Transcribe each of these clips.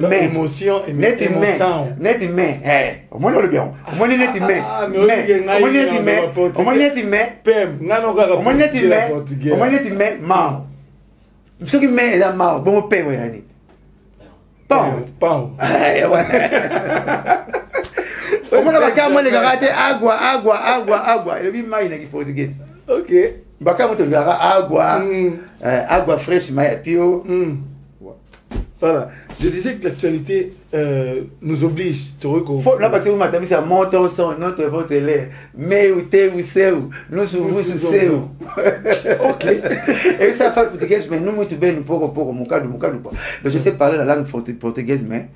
mais émotion net mais au moins le bien au moins net mais au moins net mais au moins net mais pem ngano ka au moins net mais au moins net mais ma ce qui met la ma bon pain ouais ani pão au moins la carte moi les gars agua il est bien maïna qui portugais ok baka moto ngara agua fraîche mais pio. Voilà, je disais que l'actualité nous oblige. Là, parce que vous m'avez dit, ça monte au son, notre vote est là. Mais où t'es, où c'est où? Nous, vous, c'est où? Ok. Et ça fait portugais, mais nous, nous, bien, nous, pour, mon cas. Donc, je sais parler la langue portugaise, mais.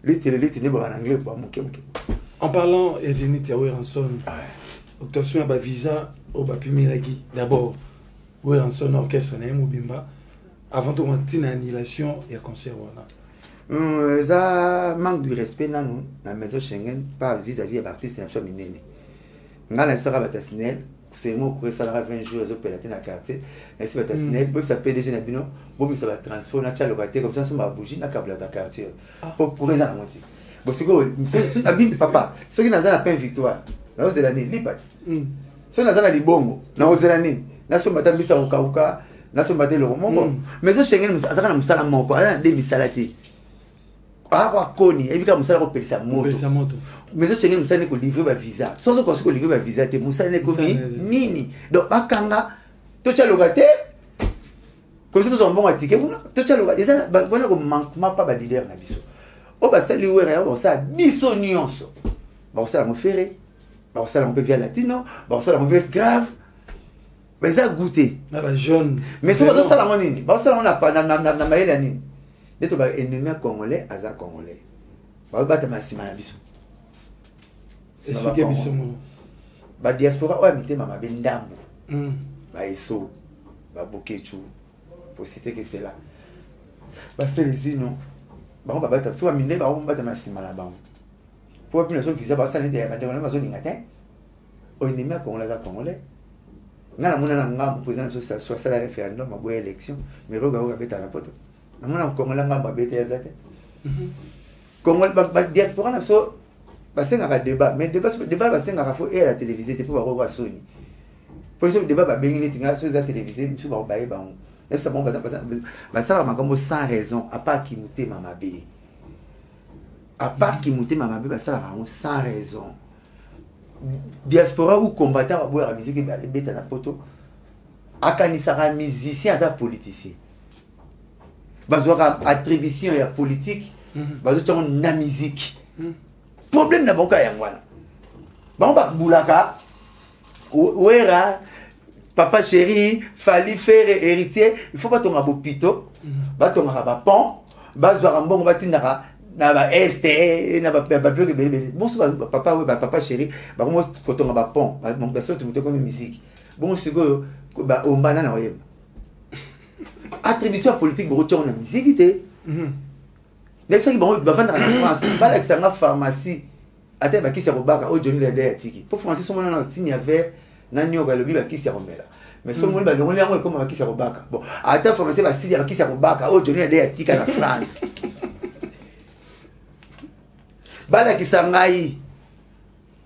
En anglais, en parlant, Ezini Tiawe Ranson, obtention à visa au Bapimiragi, d'abord, oui, Ranson, orchestre, Mubimba. Avant tout, on a une annulation et un concert. Ça manque de respect dans la maison Schengen par vis-à-vis de l'artiste et de la minée. Dans la maison Batassinel, c'est moi qui ça 20 jours aux opérateurs dans le quartier. Et si Batassinel, puis ça peut déjà n'abino, bon ça va transformer dans le quartier comme ça sur ma bougie dans le câble dans le quartier. Pour raison à moitié. Bon c'est que abim papa, ceux qui n'ont pas peine victoire, là c'est l'année libat. Ceux qui n'ont pas libongo, là c'est l'année. Là sur Batam bisa ukauka. Là sur le roman mais ce Schengen ça na musala moko ana de misalati kwa koni et puis comme musala ko pelisa moto mais ce Schengen musala ko livrer ba visa sans ko livrer ba visa te musala ko nini donc bakanga to cha logate comme ça tous on bon atike to cha logate ça voilà ko manquement pas ba leader na biso o ba sali wera ba ça biso nyonso ba ça mo ferré ba ça on peut via latino ba ça on veut grave. Mais ça a goûté. Mais si vous avez dit, vous avez dit, vous avez ennemi congolais, aza congolais. Vous avez dit, vous avez dit, expliquez Bissou. La diaspora, vous avez dit, vous avez dit, vous avez dit, pour citer que c'est là. Parce que les non. Vous avez dit, vous avez dit, vous avez dit, pour la population visa, vous avez dit, vous avez dit, vous avez dit, congolais. Nga mona na nga président soit ça la référendum ma boye élection mais regarde beta na poto mona kongola nga ba beta yazate kongola ba diaspora na so ba senga ka débat mais débat ba senga ka fo et la télévision te pour ba ko soni pour ce débat ba bengi ni tinga so za télévision msu ba ba ba on ça bon ba ça ma comme sans raison à part qui muté mama bé à part qui muté mama bé ba ça la sans raison. Diaspora ou combattant à boire la musique et à bêta na poto akanisara musicien à politicien bazouara attribution ya politique bazouara na musique problème na banka ya ngwana ba bulaka wera papa chéri fali faire héritier il faut pas tonga bopito ba tonga ba pont bazouara mbongo batindaka na ba este na ba bebe bebe bon papa ouais papa chéri ba comment quand on ba pont mon garçon tu me comme musique bon c'est que ba o banana na oyeba attribution politique bo retourne na musique té l'exemple bon ba vendre en France ba l'exemple na pharmacie ate ba kisi robaka o Johnny Lede atiki pour français son na signe avec na nyoka lobi ba kisi romela mais son monde ba le yango comme ba kisi robaka bon ate pharmacie ba signe ba kisi robaka o Johnny Lede atiki na France. Bala kisangai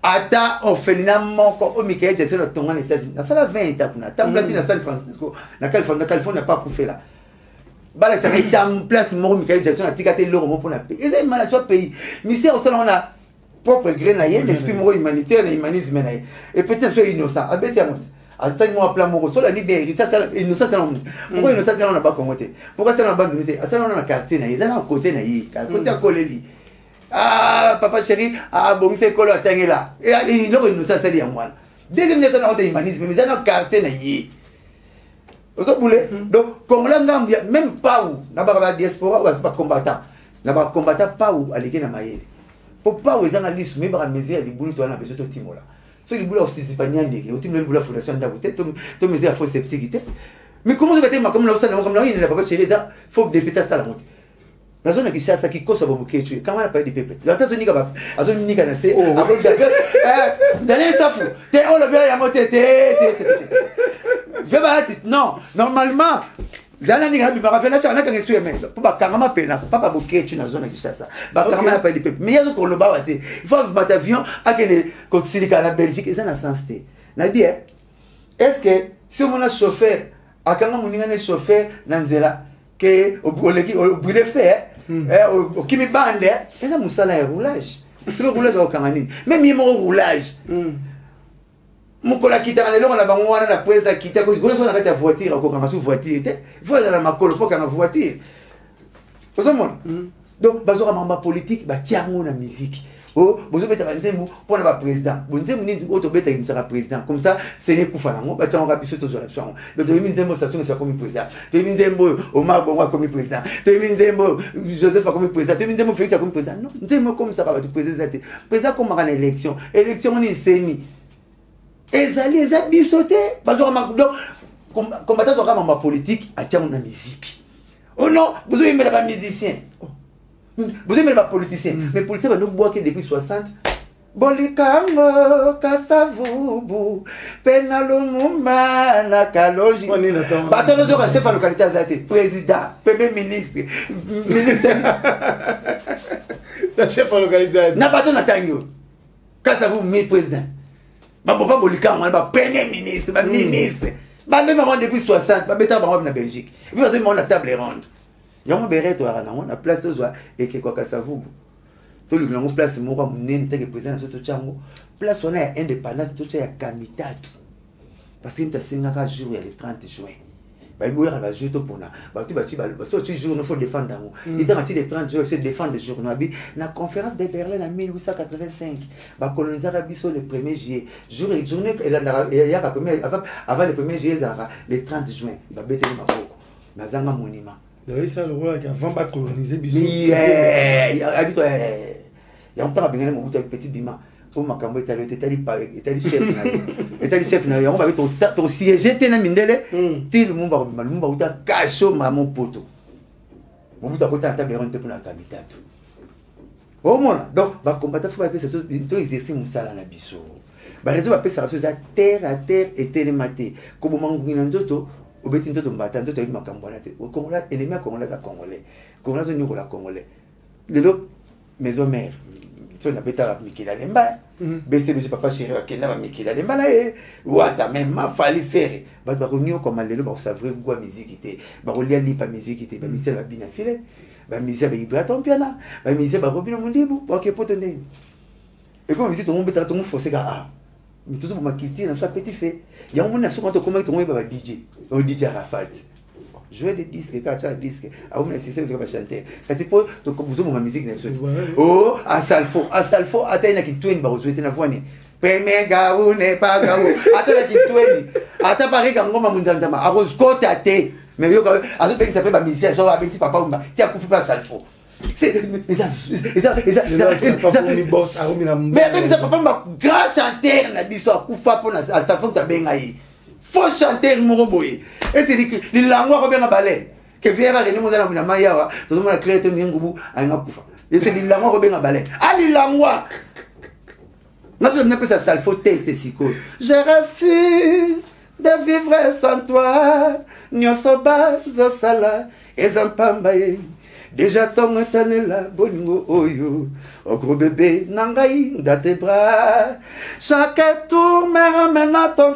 ata orphelinat moko o Michael Jackson na tonga na États-Unis na sala 20 étapes na tamblati na San Francisco na Californie pas coufé là bala kisangai tam place moko Michael Jackson a tikate loro mo pona pays eza mana soit pays misère au salon on a propre gré na yé l'esprit moko humanitaire na humanisme na yé et peut-être soit innocent abeti amot atani mo apla moko so la libéré ça innocent ça pourquoi innocent ça on n'a pas commenté pourquoi ça on a pas donné ça on a quartier na yé ça na côté na yé côté à Koleli. Ah, papa chéri, ah, bon, c'est quoi le temps là? Et il nous ça, c'est bien moi. Deuxième, c'est un humanisme, mais c'est un quartier là. Vous avez donc, comme là, même pas où, n'a pas de diaspora, ou pas combattant. N'a pas combattant pas où, à l'équipe de Maïe. Pour pas où ils ont la liste, mais par mesure, les boulots, toi, on a besoin de Timo là. Ceux qui boulot aussi, c'est pas niandé, au Timo, le boulot, la fondation d'Abouté, tu mesures la fausse sceptique. Mais comment vous faites, comme là, comme là, il n'a pas chez les gens, il faut débuter ça la montée. La zone qui ça qui cause beaucoup de choses. Comment on appelle des pépés? La zone qui va, la zone qui va naître. Après j'avais, d'aller ça fou. T'es on le bien à monter. Fais pas non. Normalement, Zana ni habi baravena cha naka ngesu yeme pour bakangama pena papa boketu na zone Kinshasa bakangama na pa de peuple mais yazo ko loba wate il faut vivre avion akene ko silika na Belgique ça na sens té na bien est-ce que si on a chauffeur akanga muninga ne chauffeur na nzela que oleki brûler fait au kimi bande ça musala ya roulage c'est le roulage au kangani même yemo roulage mukola kita na lelo na bango wana na presa kita ko zikola sona kata voiture ko kanga su voiture te faut na makolo po kanga voiture ozomona donc bazora mamba politique ba tiango na musique oh bozo beta banzemu pour na ba président bonzemu ni auto beta imsaka président comme ça c'est ne kufa nango ba tiango biso to zola tsango donc de minzembo station ça comme président de minzembo Omar Bongo comme président de minzembo Joseph comme président de minzembo Félix comme président non nzembo comme ça ba président président comme en élection ni seni ezali eza bisote bazora makudo combattant sur ma politique a tiango na musique oh non vous aimez les musiciens vous aimez les politiciens mais les politiciens nous boivent depuis 60 Bolikango kasavubu penalumuma na kaloji batono zo ka chef de localité azate président premier ministre chef de localité na batono tango kasavubu mi président ba bolikango ba premier ministre ba ministre ba même avant depuis 60 ba beta ba na Belgique vous avez mon table ronde yango bereto ara na place to zo et que quoi kasavubu to lui lango place moko munene te que président so to chango place on a indépendance to cha ya kamitatu parce que mta singa jour ya le 30 juin ba iboya ba jour to pona ba tu ba so tu jour il faut défendre dango il était le 30 juin c'est défendre le jour na bi na conférence de Berlin en 1885 ba colonisera biso le 1er juillet journée il y a avant le 1er juillet le 30 juin ba beteli maboko na zanga monument d'ailleurs ça le roi qui avant pas coloniser biso il y a un temps à bien mon petit bima pour makambo etali chef na yango ba to siège te na mindele til mumba mumba uta kasho mamo poto mobuta kota ta beronte pour na kamitatu au moins donc ba combattre faut que c'est tout exercer musala na biso ba réseau ba pesa ça terre à terre et télématé ko bo mangu na nzoto obeti nzoto mbata nzoto yi makambo na te o Congolais ennemi congolais za congolais zo nyoko la congolais lelo maison mère so na beta Mikila Lemba BCB papa chéri akenda ba Mikila Lemba na e wata même ma fali faire ba konyo comme lelo ba savre gwa musique te ba kolia lipa musique te ba misela ba bina file ba misela ba Ibraton piana ba misela ba Robino Mundibu ba ke poto ndeni et comme musique tout le monde beta tout le monde forcer ga mais tout ça pour ma culture na so petit fait il y a un monde na so quand comment tout le monde ba DJ au DJ Rafat jouer des disques kacha disque a on essaie de chanter c'est pour to vous mon musique na so oh asalfo ata ina kitweni ba jouer na voix ni premier gaou ne pas gaou ata la kitweni ata pare ka ngoma munzanzama a rose kota te mais yo azo pe s'appelle ba musicien so avec ti papa umba ti akufi pas asalfo c'est mais ça mais avec ça papa ma grand chanteur na biso akufa pour na asalfo ta benga yi faut chanter mon boy et c'est dit que les langues ko benga balai que viera reni mo zana na mayawa to mo na créer to ngubu anga kufa et c'est les langues ko benga balai ali langues na so me pesa salfo test siko je refuse de vivre sans toi nyoso bazo sala ezampambaye déjà ton tanela bolingo oyo au gros bébé nangai dans tes bras chaque tour me ramène à ton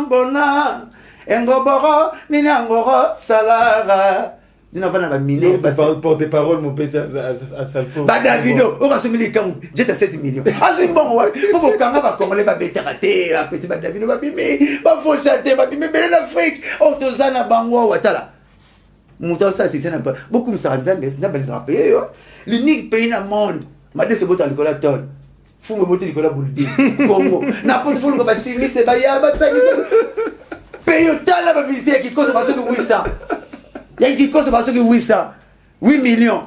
bona engoboro nini angoro salara nina vana ba mine pour des paroles mon pèse à salfo ba Davido o ka somili kam jeta 7 millions azui bon wa pour kanga ba congolais ba beteraté a petit ba Davido ba bimi ba faut chanter ba bimi belle l'Afrique o tozana bango watala Mouta ça c'est ça beaucoup me ça dans pays l'unique pays dans le monde m'a dit ce bout à Nicolas Ton fou me botter Nicolas Bouldi Congo n'a pas de fou le chimiste ba ya bataki pays tala ba visiter qui cause parce que 800 il y a qui cause parce que 800 8 millions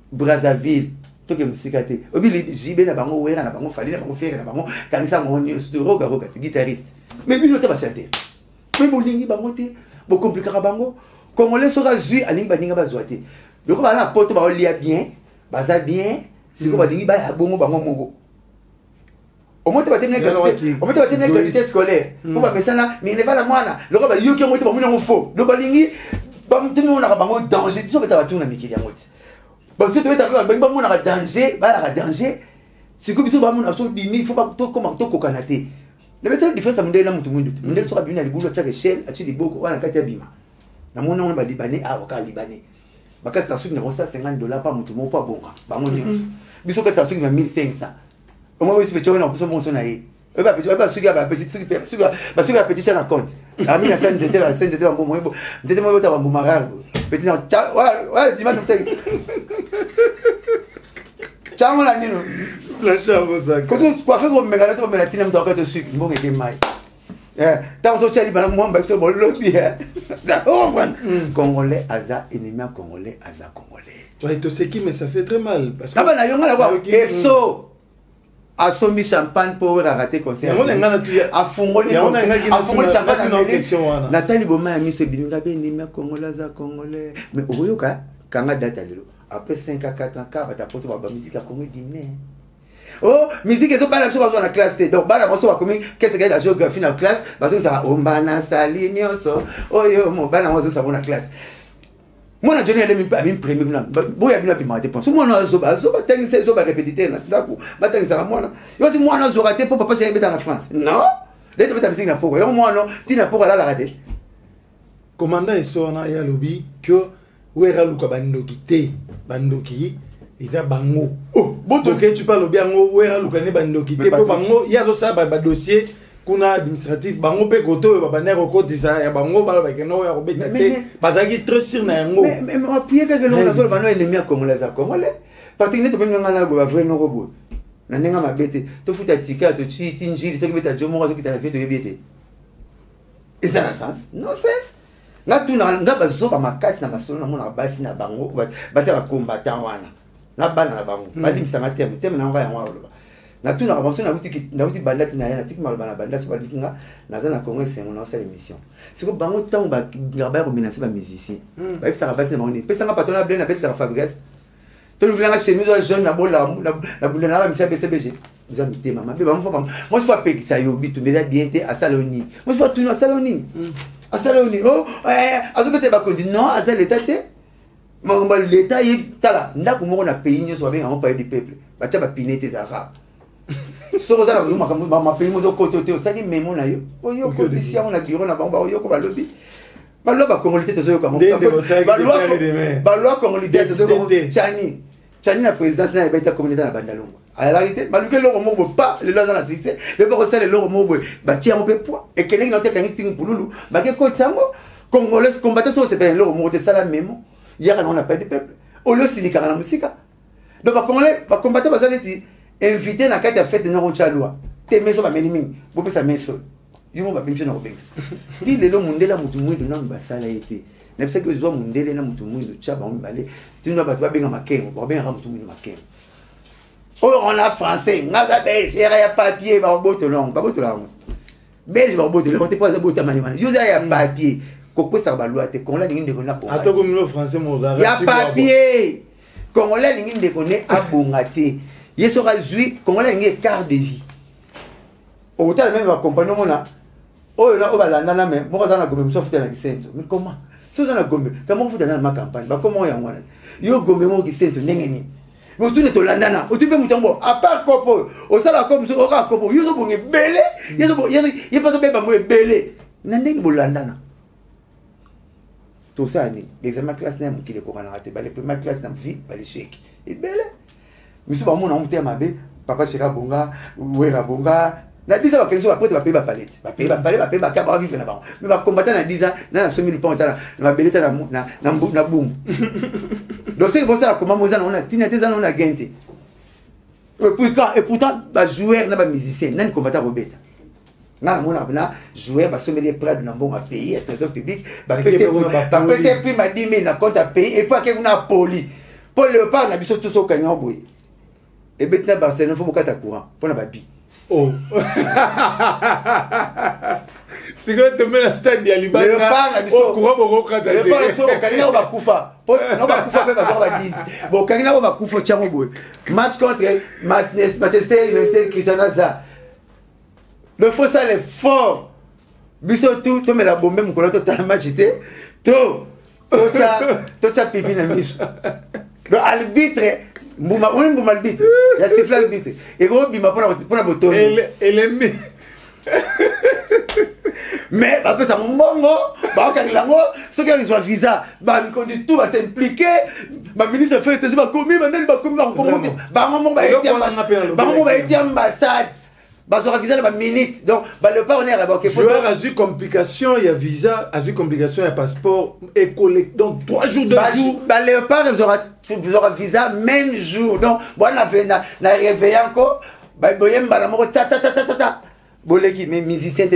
Brazzaville to que musikate obi jibe na bango wera na bango fali na bango fere na bango kanisa mo news to roga guitariste mais bino te ba chanter mais bolingi bango te bo compliquer bango Congolais sera zui alingi baninga bazwate donc ba na poto ba olia bien baza bien siko balingi ba bongo bango mongo au moins tu vas tenir qualité scolaire pour ba mesana mais ne va la mwana loko ba yoki mo te ba muna mo fo do balingi ba tout le monde a un danger, tout le monde a un danger. Parce que tu as un danger, un danger. C'est comme si tu as un danger, il faut pas tout comme tout coconaté. Le méthode de faire ça, modèle là, tout le monde. Modèle sera bien à l'éboulot, chaque échelle, à Chili Boko, à la Katabima. Dans mon nom, on va Libanais, à Oka Libanais. Bah, quand tu as su que $50 par mouton, pas bon. Bah, mon Dieu. Bisous, quand tu as su que 1500. Au moins, si tu as un peu de son aïe. Tu vas pas su que tu as petit chat en compte. La mine à scène, c'était la scène, c'était un bon moment. C'était un bon mariage. Petit, ouais, dimanche, ciao la nino. La chambre ça. Quand tu coiffes comme méga, tu vas mettre la tine dans le sucre, bon et mal. Tant que tu as dit moi bah c'est bon lobby. Congolais aza ennemi congolais aza congolais. Ouais, tu sais qui mais ça fait très mal parce que ah bah na yonga la quoi. Eso. Asombi champagne pour rater concert. Afungoli champagne na question wana. Nathalie Boma a mis ce bilinga be ennemi congolais aza congolais. Mais oyoka kanga data lelo. Après 5 à 4 ans, quand tu as porté la musique à Congo dîner. Oh, musique, ils sont pas dans la classe. Donc, qu'est-ce que la géographie dans la classe? Parce que ça va, Ombana, Saline, oh, yo, mon bana, moi, ça va dans la classe. Moi, je n'ai pas mis premier. Bon, il y a bien pu m'arrêter. Moi, je vais répéter. Moi, je raté pour papa, je vais dans la France. Non? Là, tu vas musique dans le moi, non, tu n'as pas la rater. Commandant, il sort dans le lobby que. Ouera luka bandoki te bandoki eza bango oh donc tu parles bien ouera luka ne bandoki te po bango ya zo sa ba dossier kuna administratif bango pe koto ba banero kotisa ya bango ba ba keno ya kobeta te bazaki très sûr na yango mais appuyer que le na zo ba no ennemi a congolais a congolais parce que ne to pe ngana go ba vrai no robot na nenga mabete to futa tika to chi tinjili to kibeta jomo zo kita fait to yebete est ça la sens non c'est nga tuna nga bazoba makasi na masolo na mona basi na bango basi ba combattant wana na bana na bango balimisa mateme teme na nga ya ngwa loba na tuna ba masolo na wuti bandati na yana tiki malba na bandasi ba likinga naza na Congo sengo na sala émission siko bango tango ba ngaba ko menacer ba musicien ba bisa ka basi na bango ni pesa nga patron na blé na bête la Fabrice to lulanga chemise jaune na bola na bunda na ba misa BCBG vous avez été maman moi je vois pas que ça yo bitu mais bien té à Saloni moi je vois tout à Saloni à Saloni oh azobete ba kondi non à l'état té mais l'état yi tala ndako moko na pays nyo so ba nga pays du peuple ba tia ba pinete za rap so ko za ma pays mo zo koto té osali memo na yo oyo ko disi on a biro na bango oyo ko ba lobi ba loba congolité to zo yo ka mo ba lo congolité to zo ko Chani na présidence na ba ta communauté na bandalongo à la réalité maluke longo mo pas le loza na succès le ko sala longo mo ba tia mo pe poids et que les notes kangi ting pululu ba ke ko tsango congolais combattant so c'est bien longo mo de sala memo yaka on a pas de peuple au lieu sinika na musika donc ba congolais ba combattant ba saleti invité na kati ya fête na roncha loi te meso ba menimi bo pesa meso yumo ba pension na ko pension di le lo mundela mutu mwindo na ba sala été na bisa que zo mundele na mutu mwindo chaba on balé tino ba benga makengo ba benga mutu mwindo makengo. Oh, on a français, on a belge, il y a papier, on a botte langue, pas botte langue. Belge, on a botte langue, on ne peut pas botte mani. Il y a papier. Pourquoi ça va loiter? Qu'on l'a ligne de connaître. Attends, comme le français, mon gars. Il y a papier. Qu'on l'a ligne de connaître à Bongati. Il sera juif, qu'on l'a ligne quart de vie. Au total, même ma compagnie, on a. Oh, là, on va la nana, mais moi, j'en ai gommé, je suis foutu dans le centre. Mais comment? Si j'en ai gommé, comment vous faites dans ma campagne? Comment il y a un yo gommé, moi, qui centre, n'engagez. Mais tu n'es pas là, tu peux me à part copo, au salaire comme ce aura copo, you sont belé, il passe bien pour belé. N'en bolandana. Tout ça, l'examen classe n'est qui est couronne raté, les premières classes n'a vie, les chèques. Et belé. Mais souvent, mon oncle m'a dit, papa Chira Bonga, Ouera Bonga. Na 10 ans, quelque chose après, tu vas payer ma palette. Tu vas payer ma palette, tu vas payer ma cabane vivre là-bas. Mais ma combattant dans 10 ans, dans la semi-lupan, dans la belette, dans boum. Donc, c'est pour ça que comment on a tina des ans on a gagné. Et pourtant, bah joueur n'a pas musicien, n'a combattant Robert. N'a mon abna joueur bah sommer des prêts dans bon à payer, à trésor public, bah c'est plus m'a 10 000 na compte à payer et pas que on a poli. Paul Léopard n'a biso tout ça au cagnon boy. Et maintenant Barcelone faut beaucoup de courant pour la babi. Oh. C'est quand tu mets la stade de Liban. Oh, courant beaucoup quand tu as dit. On va kufa. On va kufa même à 10. Bon, quand on va kufa tiens au bout. Match contre Manchester United Cristiano Ronaldo. Le faut ça les fort. Biso tout, tu mets la bombe même quand tu as match été. Tout. tocha pipi na miso donc arbitre mbuma arbitre ya siffle arbitre et go bima pona botono elle aime mais après ça mbongo ba kangilango ceux qui ont visa ba mikondi tout va s'impliquer ba ministre fait ba commis ba commis ba mbongo ba été ambassade bazo visa ba minute donc ba le pas on est là-bas que joueur a eu complication il y a visa a eu complication il y a passeport et collecte donc 3 jours de jour ba le pas vous aura visa même jour donc bon na réveiller encore ba boyemba la moko ta boleki mais musicien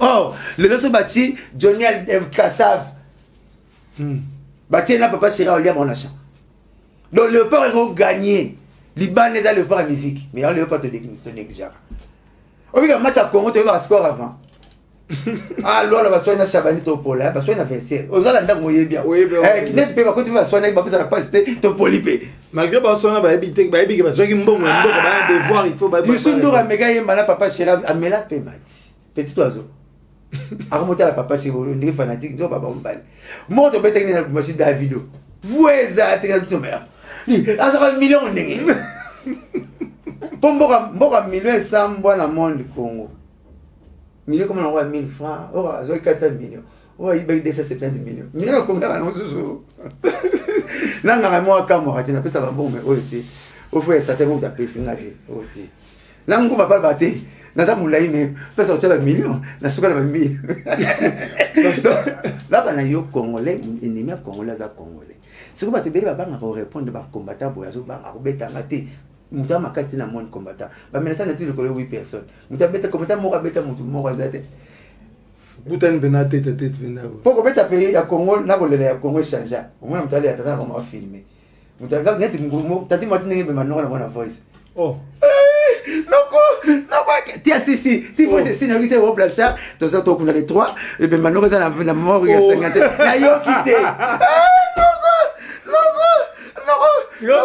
oh le leso bati Johnny Kassav bati na papa Chira Olia Bonachan donc le port est gagné Liban les a le port à musique mais le port te négliger au vu match à Congo tu vas score avant ah là va soigner Chabani Topola va soigner Vincent aux ala ndako moye bien qui net pe ba ko tu vas soigner ba ça pas c'était Topolipe malgré ba soigner ba habiter ba habiter ba soigner mbongo ba devoir il faut ba Yusundu Ramega yemba papa Chira amela pe mati petit oiseau a remonter à papa Chira on fanatique donc baba mbali moi to bete na machine Davido vueza te tout mère a ça million ndenge Mboka million sambwa na monde Congo million comme on a 1000 francs on a 4 millions on a 270 millions million comme ça non sous nanga moi kamo kati na pesa ba bombe oité au fait ça te monte à pesa ngati oité na nguma pa baté na za mulai mais pesa otaba million na suka na 1000 là bana yo congolais ennemi congolais za congolais c'est que ba te bela ba ngako répondre ba combattant boyazo ba ngako betanga te muta makasi na monde combattant ba menasa na tilo ko 8 personnes muta beta combattant mo ka beta mutu mo ka zate Boutan benate tete bena. Poko beta pays ya Congo na bolela ya Congo changer. Omona mutali atata ko ma filmer. Mutanga ngeti ngumo tati matine be manora na voice. Oh. Non ti assisi, ti faut essayer na vite au blacha, to ça to kuna les 3 et be manora za na mort ya 50. Na yo kité. Non,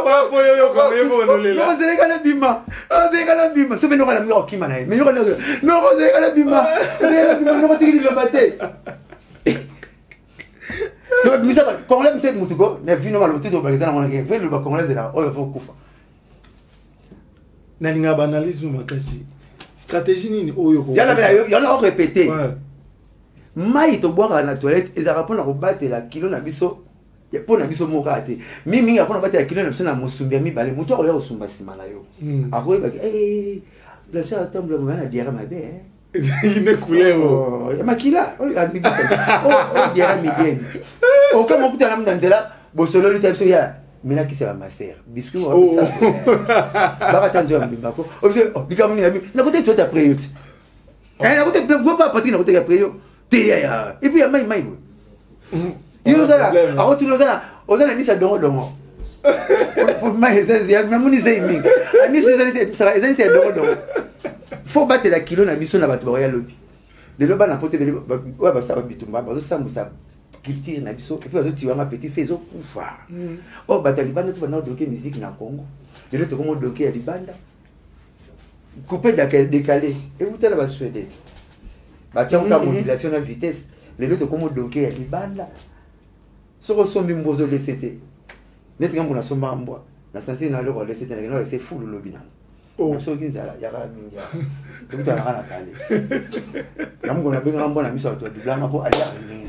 c'est les gars bima. C'est les gars bima. C'est bien la miro qui m'a mais non, c'est les gars bima. C'est les gars bima. Non, tu dis le baté. Non, mais ça quand on l'aime c'est mutuko, na vino malo tout organiser na ngeke. Fait le ba congolais là, oh il faut kufa. Na ninga banalisme makasi. Stratégie nini oyo ko. Yala on répéter. Mai to boire na toilette, ils répondent à rebattre la kilo na biso. Ya pona biso moka te mimi ya pona bata ya kilo na biso na mosumbia mibale mutu oya osumba sima na yo akoye ba blancha atambla mwana diara mabe ine couleur ya makila abibisa diara migeni kama kuta na mnanzela bosolo lita biso ya mina kisa master biscuit wa bisa baka tanzo ya mbako bikamuni na kote toi après yo na kote pas patri na kote après yo te ya et puis ya mai yo zala ako tu ozana nisa dongo pour ma ezazia mamuni zaimi ani ezalite sara ezalite dongo faut battre la kilo na biso na bato ba ya lobi de loba na pote de wa ba sa bitumba ba zo sambu sa culture na biso et puis bazo tiwa ma petit fais zo kufa oh battre libanda tu bana doke musique na Congo de l'autre comme doke ya libanda couper décalé et vous telle ba suédette ba tchonka modulation na vitesse de l'autre comme doke ya libanda soko sombi mbozo lesete neti ngambo na somba mbwa na santé na loko lesete na ngeno c'est fou le lobby na oh so kinzala ya ka mingi to kuta na pale ngambo na benga mbwa na miso to diblanga ko ali ngi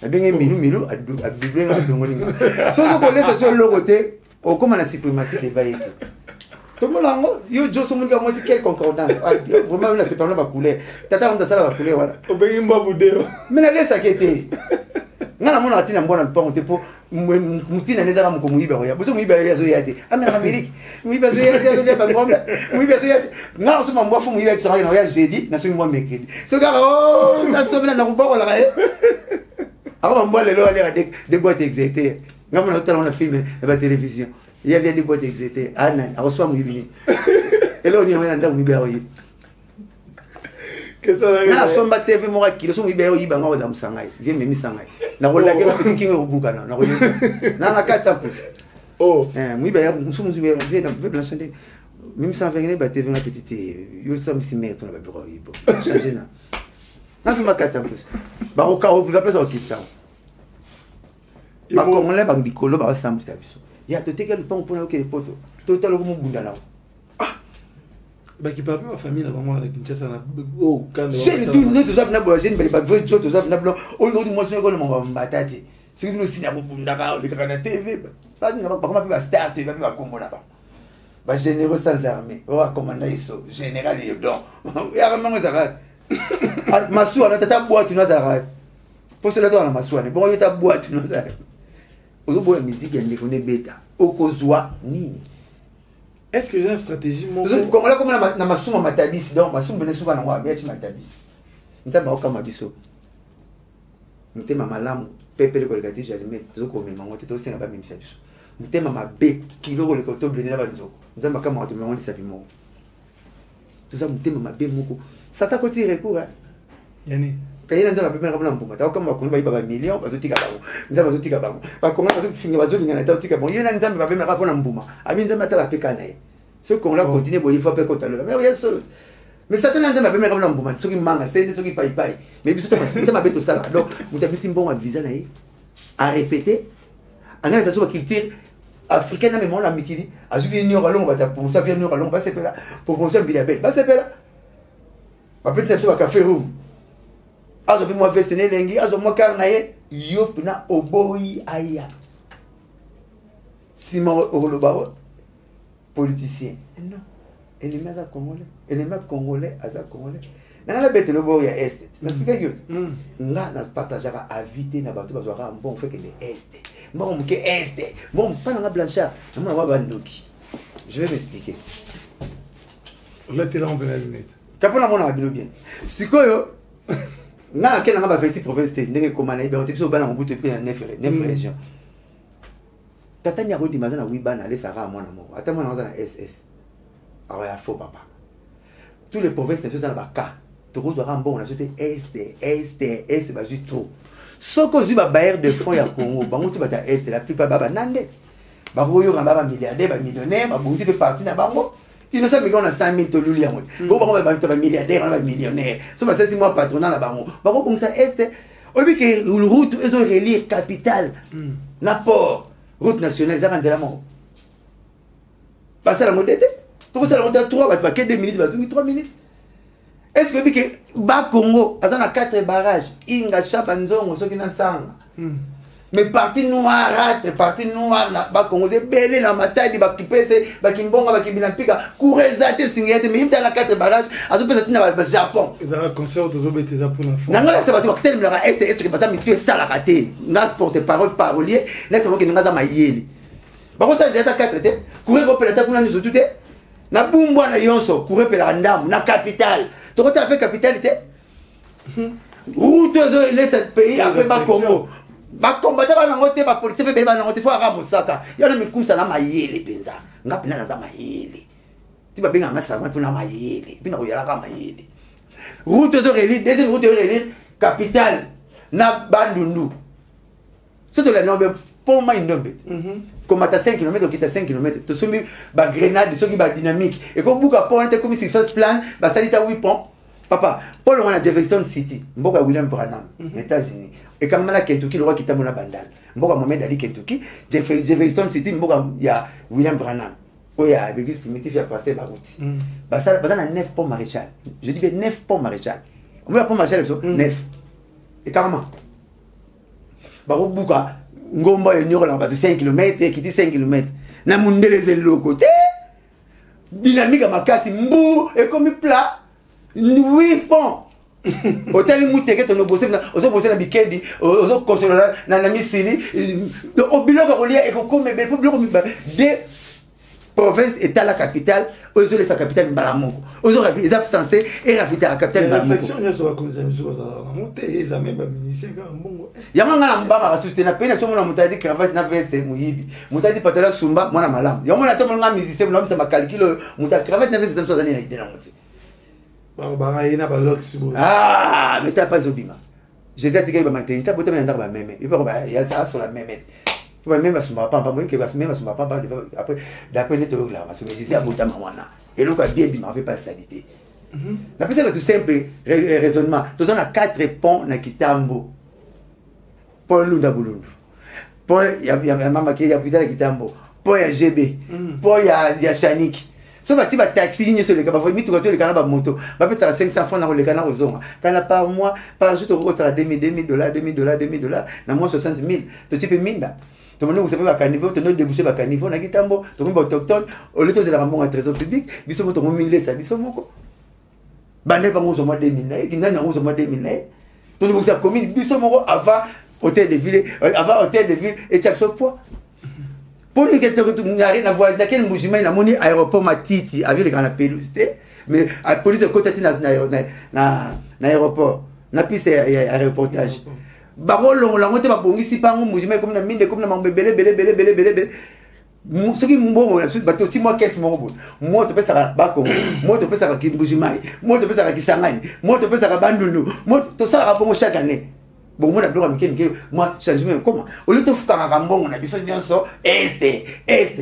na benga milu adublenga dongo linga so ko lesa so loko te o koma na suprématie de vaete to molango yo joso munga mo si quelle concordance vraiment na c'est pas na ba couleur tata on da sala ba couleur wala o benga mbabu deo mena lesa kete ngana mona atina mbona mpango te po mutina nezala mko muiba ya boso muiba ya zo yate amena Amerique muiba zo yate zo ba ngomla muiba zo yate ngana so mambo fu muiba tsara na ya jeudi na so mwa mercredi so ka na so na kuboko la e aba mbwa lelo ale de boîte exété ngamo na tala na film et ba télévision il y a des boîtes exété ana aso muibi elo ni wana nda muiba yo na somba TV mo kilo so muiba yo yiba ngao da musangai vie memi sangai na ko la ke ba petit kingo buka na ko na 4 pouces oh muiba ya musumu muiba vie na vie blanche ndé memi sans venir ba TV na petite yo ça me si mère ton ba bureau yibo changer na somba 4 pouces ba ko ka o buka pesa o kitsa bakongolais bangikolo bakosambwisa biso ya totekeli mpango mpona okele poto totala okomobunda nao bakipa mpe bafamille na bango na Kinshasa na chaîne tout toza bina boya chaîne bale bavre jo toza bina bino oloki mwasi oyo kolomanga bambata te soki bino sini akobundaka olekaka na tv bakoma mpe bastar to eba mpe bakombo na bango bagénéraux sans armée oyo akomanda iso général yedon yaka mango ezalaka masuwa na tata bwatu no azalaka mpo sola toka na masuwa ne bongo yo ta bwatu no azalaka ozoboya miziki ya ndeko nebeta okozwa nini. Est-ce que j'ai une stratégie comme na masuma matabisi donc masuma bene suka na ngwa mechi matabisi ntamba okama biso mutema malamu pepele ko lekati jalime zoko mema ngote to senga ba mimisa biso mutema mabe kiloko leko to blende na banzoko nzamba kama watu mwangi sapimo tout ça mutema mabe moko sata ko tire ko yani kayina nzamba be mera blambo mata okama bakunu ba iba million bazotika bango nzamba bazotika bango bakonga bazofinga bazolinga na tazotika bango yena nzamba ba be mera pona mbuma abi nzamba tala peka naye ce qu'on a continué boy faut pas côté là mais ça tellement nzamba be mera blambo mata soki manga c'est soki pai pai mais biso to parce que ma beto sala donc mutabisi mbongo visa naye à répéter angana ça sur culture africaine na même la mikili azuki ni rolongo bata pour ça vient ni rolongo ba sepela pour penser bilabel ba sepela ba peut-être sur café room azo bi mo veste ne lengi azo mo kar na ye yop na oboyi aya Simon Oroloba politicien non ennemi aza congolais aza congolais nana bête le boya est n'explique que nga na partageara invité na bato bazwara bon fait que les est bon que est bon pas na blanchard na wa bandoki je vais m'expliquer là t'es là on peut la lunette kapona mona bilo bien sikoyo na kena nga ba 26 provinces ndenge komana ibe on te biso bana mobutu pe na 9 régions tata nyako di mazana wiba na lesara mwana moko ata mwana na SS awa ya faux papa tous les provinces ne sont pas cas tokozwaka mbongo na sote est ba juste trop soko zuba bailleur de fonds ya Congo bango tu bata est la plupart baba nande bakoyo ngamba ba milliardaire ba millionnaire ba bonzi pe parti na bango ils ne sont pas na 100 000 toluli yango bo bango ba milliardaire ba millionnaire so ba 6 mois patronat na bango bako comme ça est obi que route ezo relire capitale na port route nationale ça rendela mo passer la modèle tout ça la modèle 3 ba 2 minutes ba 3 minutes. Est-ce que que ba Congo azana 4 barrages inga chabanzongo soki na sanga mais partie noire na ba Congo c'est belé na matadi ba kipese ba kimbonga ba kibina pika kurezate singete mais imta na 4 barrages azo pesa tina ba Japon ezala concert ozo bete za pour l'enfant nangala ça ba to tel mera est que pasa mi tu sala raté na porte-parole parolier na ça que ngaza mayeli ba ko ça déjà 4 te courir ko pelata kuna ni sotuté na bumbwa na yonso courir pela ndamu na capitale tu as la capitalité. Où tu as laissé ce pays après le Congo. Ba combattre ba ngote ba police be ba ngote fo ara musaka. Ya na mikusa na mayele penza. Ngapi na za mayele. Ti ba benga masama pour na mayele. Bina ko yala ka mayele. Route de relire, deuxième route de relire capitale na Bandundu. C'est de la nombre pour moi une nombre. Comme à 5 km qui est 5 km, tu soumis ba grenade, ceux qui ba dynamique et comme bouka point comme si first plan, ba salita 8 ponts. Papa, Paul on a Jefferson City, mboka William Branham, États-Unis. Et comme la Kentucky le roi qui t'a mon bandal. Mboka Mohamed Ali Kentucky, Jefferson City mboka ya William Branham. Oh ya l'église primitive a passé ba route. Ba ça na 9 ponts maréchal. Je dis bien 9 ponts maréchal. On va pont maréchal 9. Et carrément. Ba bouka ngomba yenyo la ba 5 km qui dit 5 km. Na mundele zelo côté. Dynamique makasi mbu et comme plat. 8 ponts. Hôtel Mouteke to no bosser na ozo bosser na bikendi ozo consoler na misili au biloko kolia et comme be biloko de province état la capitale ozo la capitale Mbalamongo ozo ravi est censé et raviter la capitale Mbalamongo réflexion ne soit comme ça monter les amis ba ministre ka mbongo yanga ngala mbanga soutenir na pena somo na mutadi cravate na veste muyibi mutadi patala sumba mwana malamu yamo na to nga musicien na msa makalkilo mutadi cravate na veste mso zani na idée na muti ah mais t'as pas obima je sais que ba maternité bote na ndaba meme il va ya ça sur la même tu vas même asuma papa moi que va même asuma papa après d'après les théories là parce que je sais abota mwana et donc bien bima fait pas salité la personne tout simple raisonnement tous on a 4 ponts na Kitambo pour Lunda Bulundu po ya mama ki ya pitala kitambo po ya GB po ya Shanik so bati ba taxi ni sur le kaba mi to le kana ba moto ba pesa 500 francs na le kana ozonga kana par mois par jour to ko ta $2000 $2000 na mois 60000 to type minda to mona usape ba caniveau to no déboucher ba caniveau na kitambo to ko autochtone au lieu to zela ka mbongo trésor public biso moto mo 1000 sa biso moko bande ba ngozo mo 2000 ki nana ngozo mo 2000 to nous a commis biso moko avant hôtel de ville et chaque fois pour nous que nous n'arrive à voir dans quel mouvement na moni aéroport matiti avec les grands pelouse mais la police de côté na aéroport na piste aéroportage barolo la ngote ba bongisi pango mouvement comme na minde comme na belé ce qui mbongo na bato ti moi caisse mo moi to pesa ba ko moi to pesa ki mouvement moi to pesa ki sangani moi to pesa bandundu moi to sala bongo chaque année bon moi d'abord moi changement comment au lieu de faire un rambon on a besoin d'un so est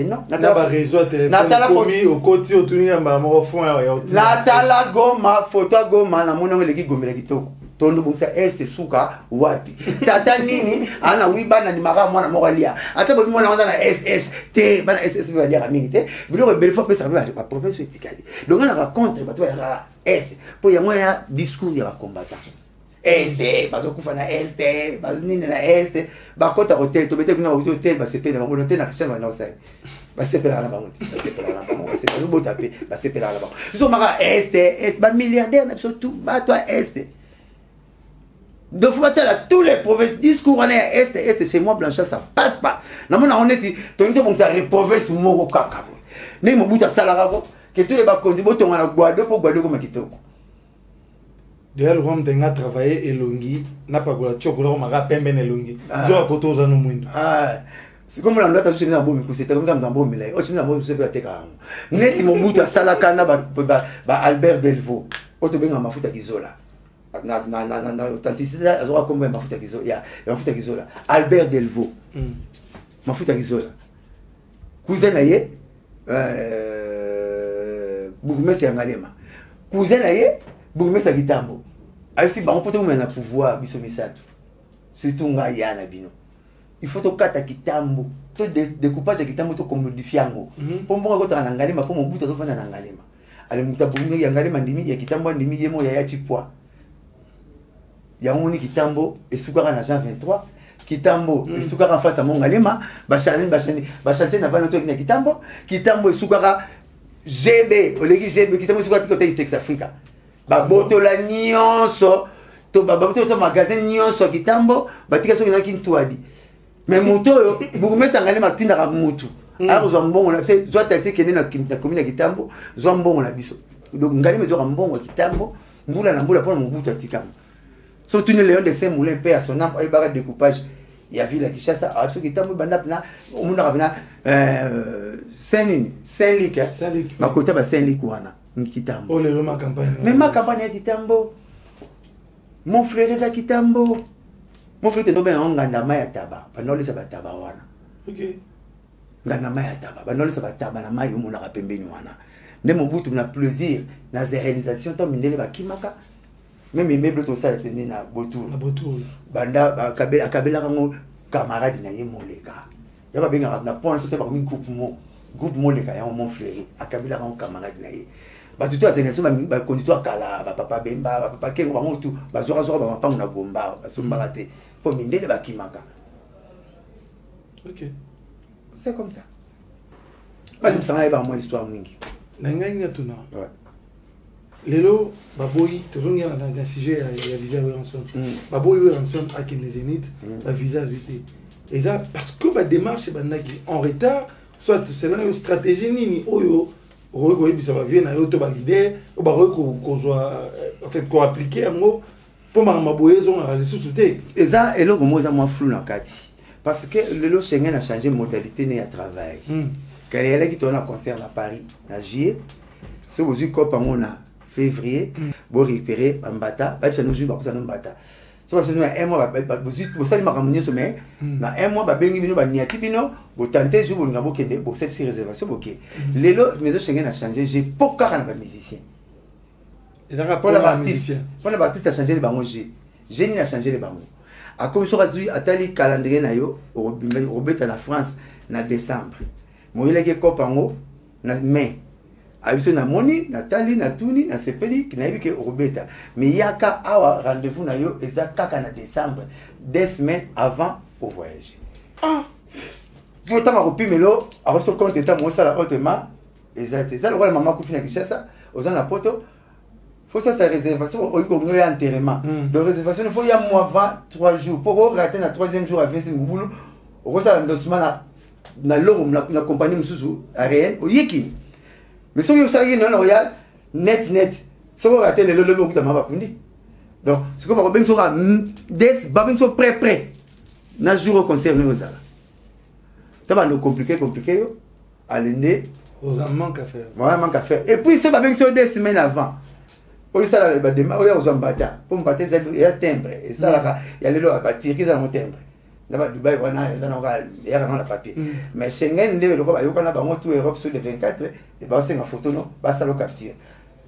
non natala réseau téléphone commis au côté au tunia maman fond natala goma photo goma na mona le ki gomela kitoko tondo bongisa est suka wapi tata nini ana wiba na nimara mwana moralia ata bobi mwana wanza na SST bana SS va dire mingi te bilo belle fois pesa ba professeur etikali donc on raconte bato ya est pour ya moya discours ya combattant este bazokufa na este bazinini na este bakota hotel to bete kuna hotel basepela bango hotel na kishama na osai basepela na bango basepela na bango basepela bota pe basepela na bango so maka este ba milliardaire na surtout ba toi este de fois à tous les provinces discours on est est chez moi Blanchard ça passe pas na mona on est to nito bon ça province moko kaka ne mo buta sala ko que tous les ba kondibo to ngana gwado po gwado ko makitoko. D'ailleurs, le Rome a travaillé et Longi n'a pas de chocolat, on m'a peine et Longi. Ils ont côté aux anneaux. C'est comme la note à soutenir un bon micro, c'est comme un bon millet. Aussi, un bon se peut être calme. Net, mon bout à Salakana, Albert Delvaux. Autre bien, ma fout à Gizola. Authenticité, elle aura combien ma fout à Gizola. Il y a ma fout à Gizola. Albert Delvaux. Ma fout à Gizola. Cousin aïe, bourgmestre Yangalema. Cousin aïe, bourgmestre Gitambo. Ainsi, on peut trouver un pouvoir, biso misatu. C'est tout un gars bino. Il faut que tu Kitambo. Tu découpage à Kitambo, tu modifies en haut. Pour moi, quand tu as un Angalema, pour mon bout, tu as un Angalema. Alors, tu as bourgmestre Yangalema, il y a Kitambo, il y a un poids. Il y a un Kitambo, et Soukara en agent 23. Kitambo, et Soukara en face à mon Angalema. Bachalin, n'a pas notre Kitambo. Kitambo, et Soukara GB, au légui GB, Kitambo, et Soukara, côté East Africa. Baboto la nyonso to baboto to magasin nyonso Kitambo batika so kinaki ntwadi mais moto yo bourgmestre ngale matinda ka mutu alors zo mbongo na se zo taxi kene na commune Kitambo zo mbongo na biso donc ngale mezo ka mbongo Kitambo mbula na mbula pour mbuta tikamo so tuni Léon de Saint-Moulin paix à son âme et bara découpage il y a ville à Kinshasa à so Kitambo banda na omuna kabina Saint-Lik makota ba Saint-Lik wana Kitambo. Oh, les ma campagne. Mais ma campagne est Kitambo. Mon frère est à Kitambo. Mon frère est bien en Gandama ya taba. Banoli sa bataba wana. OK. Gandama ya taba. Banoli sa bataba na mayo mona kapembeni wana. Ne mon bout na plaisir na réalisation to mindele ba kimaka. Même mes meubles to ça tenir na botour. Na botour. Banda kabela kango camarade na ye moleka. Ya ba benga na point c'était parmi groupe moleka ya mon frère. Akabela kango camarade na ye. Tu dois ba conducteur kala ba papa bemba ba papa kengo bango tout ba zora ba mapango na gomba ba somba te pour mindele ba kimaka. OK. C'est comme ça. Ba nous ça va moi histoire mingi. Nanganya tuna. Ouais. Lelo baboyi tozongia na sujet ya visa ensemble. Baboyi ensemble à les Zénith ba visa vite. Et ça parce que ba démarche ba naki en retard soit c'est là une stratégie nini oyo ça va venir au toba l'idée au barreau qu'on soit en fait qu'on appliquer un mot pour ma boison à les sous-souter et ça et là moi ça moi flou na kati parce que le Schengen a changé modalité de travail quand il y a qui tourne à concert à Paris à juillet ce vous quoi pendant février pour récupérer un bata bah ça nous joue pas ça nous bata so parce que nous un mois vous ça il m'a ramené sommet na un mois ba bengi bino ba niati bino bo tenter jour bo ngabo kende bo cette réservation OK lelo maison Schengen a changé j'ai pas car na musicien et ça rapport à musicien pour l'artiste a changé les bango j'ai ni a changé les bango a comme ça atali calendrier na yo robeta na France na décembre moyela ke kopango na mai abiso na moni na tali na tuni na sepeli na yebi ke robeta mais yaka awa rendez-vous na yo eza kaka na décembre 2 semaines avant au voyage pour ta kopimelo a reçu compte état mo sala hautement exact ça le roi maman ko fina Kinshasa aux na poto faut ça sa réservation au ko ngoya enterrement de réservation il faut ya mois avant 3 jours pour rater na 3e jour avec mubulu au ça l'endossement na loro na compagnie mususu aérienne au yiki mais so yo ça non royal net so rater le lolo ko mama kundi donc c'est comme ben so des babin so prêt na jour au concert nous ça ça va nous compliquer yo alende aux manque à faire voilà manque à faire et puis ça va bien sur 2 semaines avant au ça va demain au aux ambata pour me battre ça et timbre et ça là il y a le à partir qui ça mon timbre là-bas Dubaï on a ça il y a vraiment le papier mais Schengen le ko ba yo kana ba mo tout Europe sur le 24 et ba c'est une photo non ba ça le capture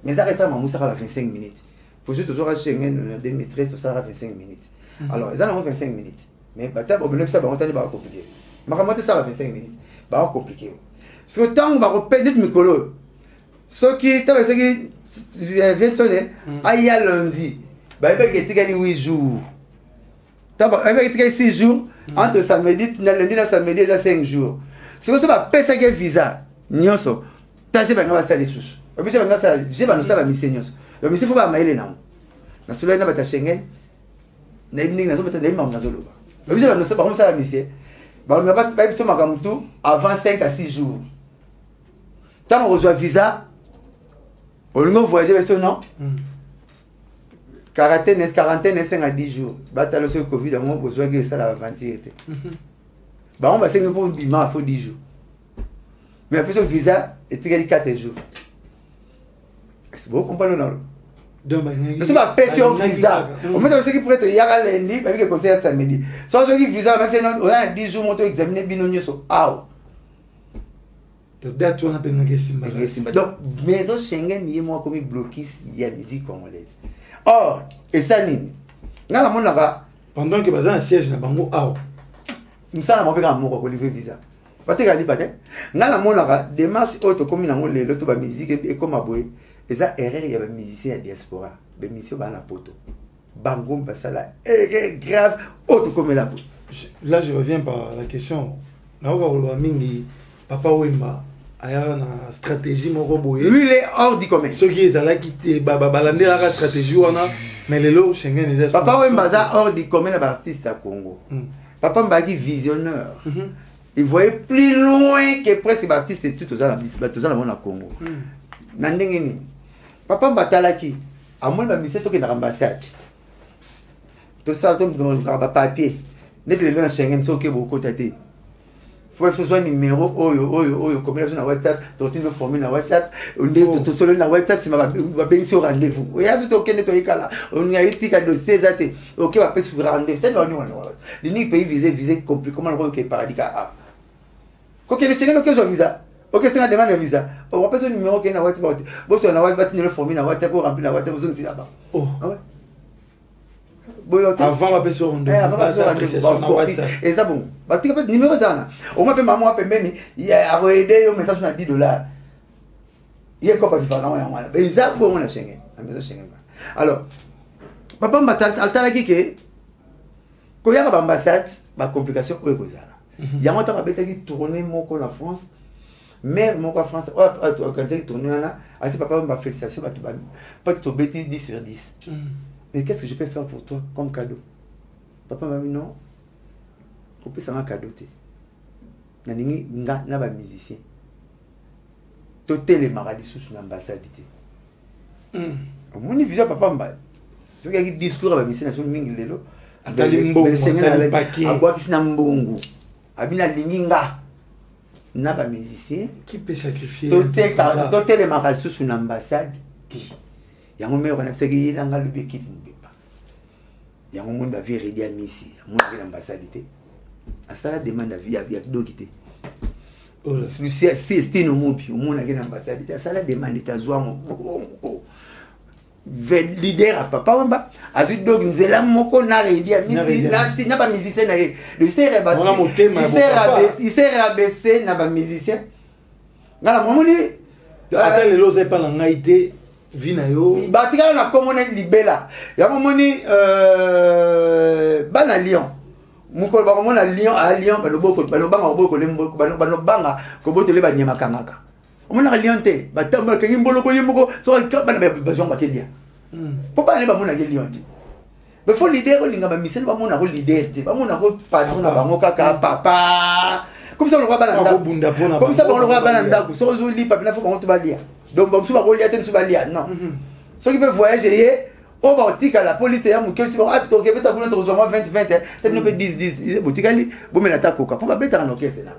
mais ça reste ma moussa à 25 minutes faut juste toujours à Schengen en 2013 tout ça à 25 minutes alors ils ont 25 minutes mais ba ta problème ça ba on t'a pas compliqué ma comment ça à 25 minutes ba compliqué parce que tant ba repéter mikolo ce qui t'as ce qui vient sonner aïe lundi bah il va que 8 jours t'as bah il va que 6 jours entre samedi lundi na samedi ça 5 jours ce que ça va pesa que visa nyonso t'as j'ai pas ça les sous puis j'ai pas ça j'ai pas nous ça va mission nyonso le mission faut pas mailler na cela na ba ta Schengen na ibning na zo beta na imam na zo loba puis j'ai pas nous ça par ça la mission bah on n'a pas sur makamutu avant 5 à 6 jours tant on reçoit visa on nous voyager avec ce non quarantaine et 5 à 10 jours batalo sur Covid on besoin que ça la aventure bah on va c'est pour bima faut 10 jours mais après ce visa est 4 jours est-ce que vous comprenez non donc c'est pas pression visa on met ce qui pourrait être yaka lundi avec le conseil samedi soit ce qui visa même si on a 10 jours moto examiner binonyo so date on appelle Simba. Donc, maison Schengen, il y a moi comme bloqué, il y a musique congolaise. Or, et ça, pendant que vous avez un siège na bango aw. Nous sommes en train de livrer visa. Parce que la démarche autre comme l'autre musique et comme aboye, et ça erreur il y a des musiciens à diaspora, des musiciens à la poto. Bango basala erreur grave autre comme la. Là je reviens par la question. Na ko mingi Papa Wemba aya na stratégie moko boye. Lui il est hors du commun. Ce qui est là qui te balande la stratégie wana mais les lots Schengen les Papa Wemba za hors du commun l'artiste à Congo. Papa Mbaki visionnaire. Il voyait plus loin que presque l'artiste et tout ça la monde Congo. Nandenge ni. Papa Mbatalaki à moins la mission to na ambassade. Tout ça to na papier. Net le dans Schengen so ke beaucoup tâté. Faut que ce soit numéro oyo comme sur WhatsApp tu le formule na WhatsApp on est tout seul na WhatsApp c'est va bien sur rendez-vous il y a tout aucun to ikala on y a été ka dossier zate OK va faire sur rendez-vous peut-être on ni pays visé compliqué comment le que paradis ka quoi que le Schengen que je visa OK c'est la demande de visa on va passer numéro que na WhatsApp bon sur na WhatsApp le formule na WhatsApp pour remplir na WhatsApp vous aussi là-bas ah ouais avant la personne et ça bon bah tu as numéro ça on m'appelle maman appelle meni il a aidé au maintenant sur $10 il y a quoi pas différent mais ça pour on a Schengen la maison Schengen alors papa m'attend qui que quand il y a l'ambassade ma complication au Bozala il y a moi t'as pas qui tourner mon la France mais mon France quand tu tourner là assez papa m'a félicitations pas tu bêtis 10 sur 10. Mais qu'est-ce que je peux faire pour toi comme cadeau? Papa m'a dit non. On peut faire un cadeau. Naningi nga na ba musicien. Totel les maradis sous l'ambassade. Mon vision papa m'a. Ce qui a dit discours à ba musicien sur mingi lelo. Atalimbo paquet. Aboa kisina mbongo. Abina linginga. Na ba musicien qui peut sacrifier. Totel les maradis sous l'ambassade. Yango me wana seki yanga lubi équipe mbimba yango monde ba vie ready à Messi monde de l'ambassade à ça la demande à vie avec dokité oh c'est no mopi monde de l'ambassade à ça la demande ta zoa mo leader à Papa Wemba azui donc nzela moko na redia misi na ba musicien na ye le sert ba il sert abaissé na ba musicien ngala momoni ata lelo ze pa na ngaité vina yo batika na komona libela ya momoni bana Lyon mukolo ba komona Lyon a Lyon baloboko balobanga oboko lembo balobanga ko botele ba nyama kamaka omona Lyon te batamba ke ngimboloko yemoko so ka bana ba bazonga kelia po ba ne ba mona ke Lyon te be fo leader o linga ba misene ba mona ko leader te ba mona ko patron na bango kaka papa comme ça on va balanda comme ça on va balanda so zo li papa na fo ba to ba lia donc ba msuba ko lia te msuba lia non ceux qui peuvent voyager o ba tika la police ya muke si ba apito ke beta kuna to zo 20 20 te no pe 10 10 botikali bo mena ta koka po ba beta na orchestre na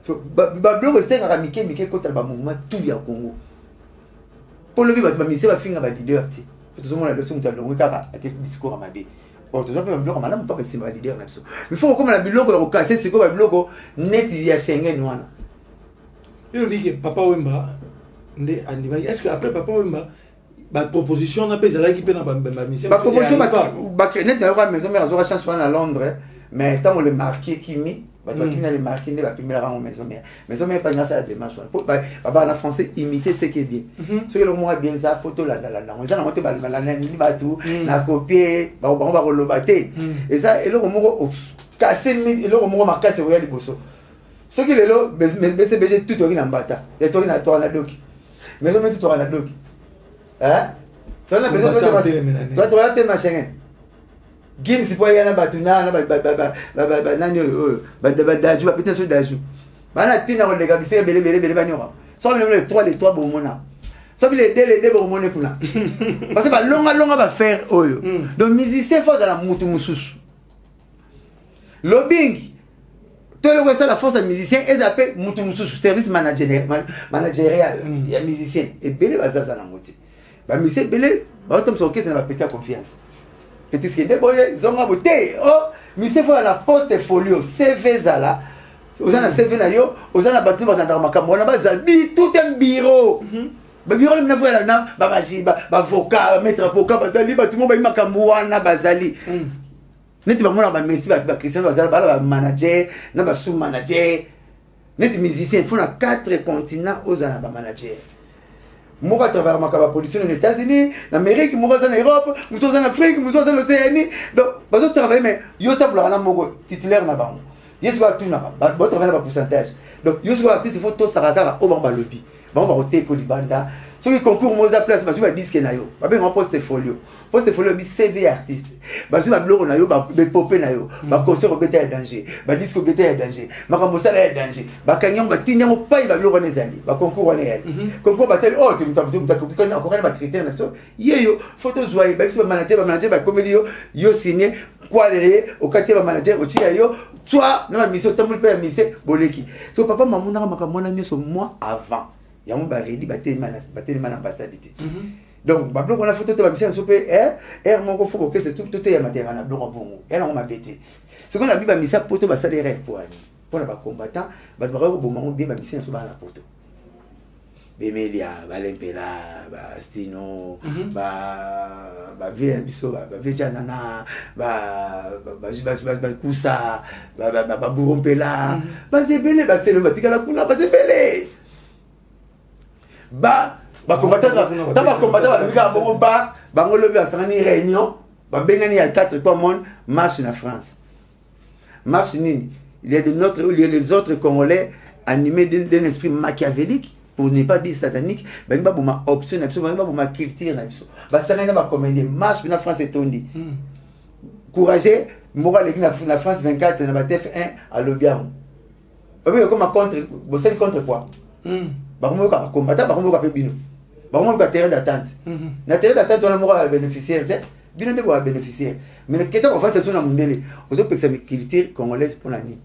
so ba bloco c'est ka mike kota ba mouvement tout ya Congo pour le ba mise ba finga ba leader ti to zo mona leso muta longo kaka avec discours amabe bon to zo pe ba bloco malamu pa ba leader na biso il faut comme la biloko ko casser ce ko ba bloco net ya Schengen wana yo dit Papa Wemba ndé andima est-ce que après Papa Wemba ba proposition na pe zala ki pe na ba mission ba proposition ba net na ba maison mère zo chance à Londres mais tant on le marqué kimi ba to kimi na le marqué ne ba primera rang maison mère pas grâce à la démarche ba na français imiter ce qui est bien ce que le moi bien ça photo la on ça na moto ba la ni ba tout na copier ba rolobater et ça et le moko casser et le moko ma casser ya liboso ce qui le lo BCBG tout ori na mbata et tori na to na doki maison mère tout tori na doki hein toi na besoin de te machin game si poya na batuna na ba nani ba daju ba peut-être daju bana tina ko lega bise bele bani wa so le 3 bo mona so le 2 bo mona kuna parce que ba longa ba faire oyo donc musicien faut la mutu mususu lobbying tout le reste la force de musicien et appelle mutu mususu service managérial ya musicien et bele bazaza na moti ba musicien bele ba tom so que ça na ba petit confiance petit ce qui est boye zonga boté oh musicien faut la portfolio CV zala ozana CV na yo ozana battu ba tandara makambo na bazalbi tout un bureau ba bureau le mnafo na ba magie ba avocat maître avocat bazali ba tout monde ba makambo wana bazali neti ba mona ba messi ba Christian bazali ba manager na ba sous manager neti musicien faut na 4 continents ozana ba manager moi à travers ma politique aux États-Unis, en Amérique, moi en Europe, moi en Afrique, moi en Océanie. Donc, parce que travailler mais yo ta pour la mon titulaire na ba. Yes quoi tout na ba travailler ba pourcentage. Donc, yo soit artiste il faut tout ça ra au ba lobby. Ba ba roté ko libanda. Ceux qui concourent moi à place parce que ba disque na yo. Ba ben portfolio. Portfolio bi CV artiste. Ba sur ba blog na yo ba popé na yo. Ba concert obété à danger. Ba disque obété à danger. Ma kamosala à danger. Ba kanyon ba tinya mo pa ba blog na zali. Ba concours na yali. Concours ba tel oh tu m'as encore ba critère na so. Yeyo photo zoye ba si ba manager ba comédie yo signé quoi les au quartier ba manager au tia yo toi na mission tamul pe mission boleki. So papa mamuna makamona nyoso moi avant. Ya mo ba redi ba telema na ambassade. Donc ba blog on a photo de ba mission so pe mon ko faut que c'est tout ya matériel na blog bongo. Elle on m'a bêté. Ce qu'on a vu ba mission poto ba salaire pour ani. Pour ba combattant ba ba ko bongo bien ba mission so ba na poto. Bemelia, Balempela, Stino, Biso, Vejanana, Kusa, Burompela, Bazebele, Baselo, Batikala Kuna, Bazebele. Combattant, Bangolo, Basani, Réunion, Bengani à 4 monde, marche en France. Marche Nini, il y a les autres Congolais animés d'un esprit machiavélique. Pour ne pas dire satanique, ben ba boma option absolument ba boma culture na biso. Ba sanga ba comédie marche na France etondi. Courageux, moral na France 24 na ba TF1 à Lobiamo. Ba bi comme contre, bo sel contre quoi? Ba mo ka combattre, ba mo ka pe bino. Ba mo ka terrain d'attente. Na terrain d'attente on a moral bénéficiaire, bino de ba bénéficiaire. Mais que ta en fait c'est na mundele. Ozo peksa culture congolaise pour la nuit.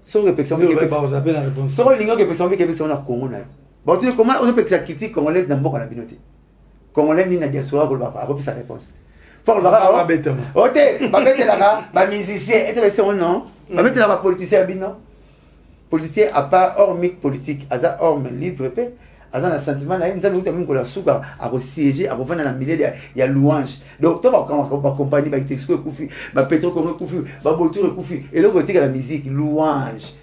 Sans réflexion, sans l'union que personne qui est en Congo. Bon, tu sais comment on peut que ça critique congolaise dans beaucoup la binoté. Congolais ni na diaspora pour avoir sa réponse. Pour le voir, ok, ba mettre là, ba musicien, et c'est un nom, ba mettre là ba politicien bino. Politicien à part hors mic politique, à ça hors libre, aza na sentiment na nzambe uta même ko la suka a siéger a revendre na milieu ya louange donc to ba compagnie ba texte kufi ba pétro comme kufi ba botour kufi et le côté de la musique louange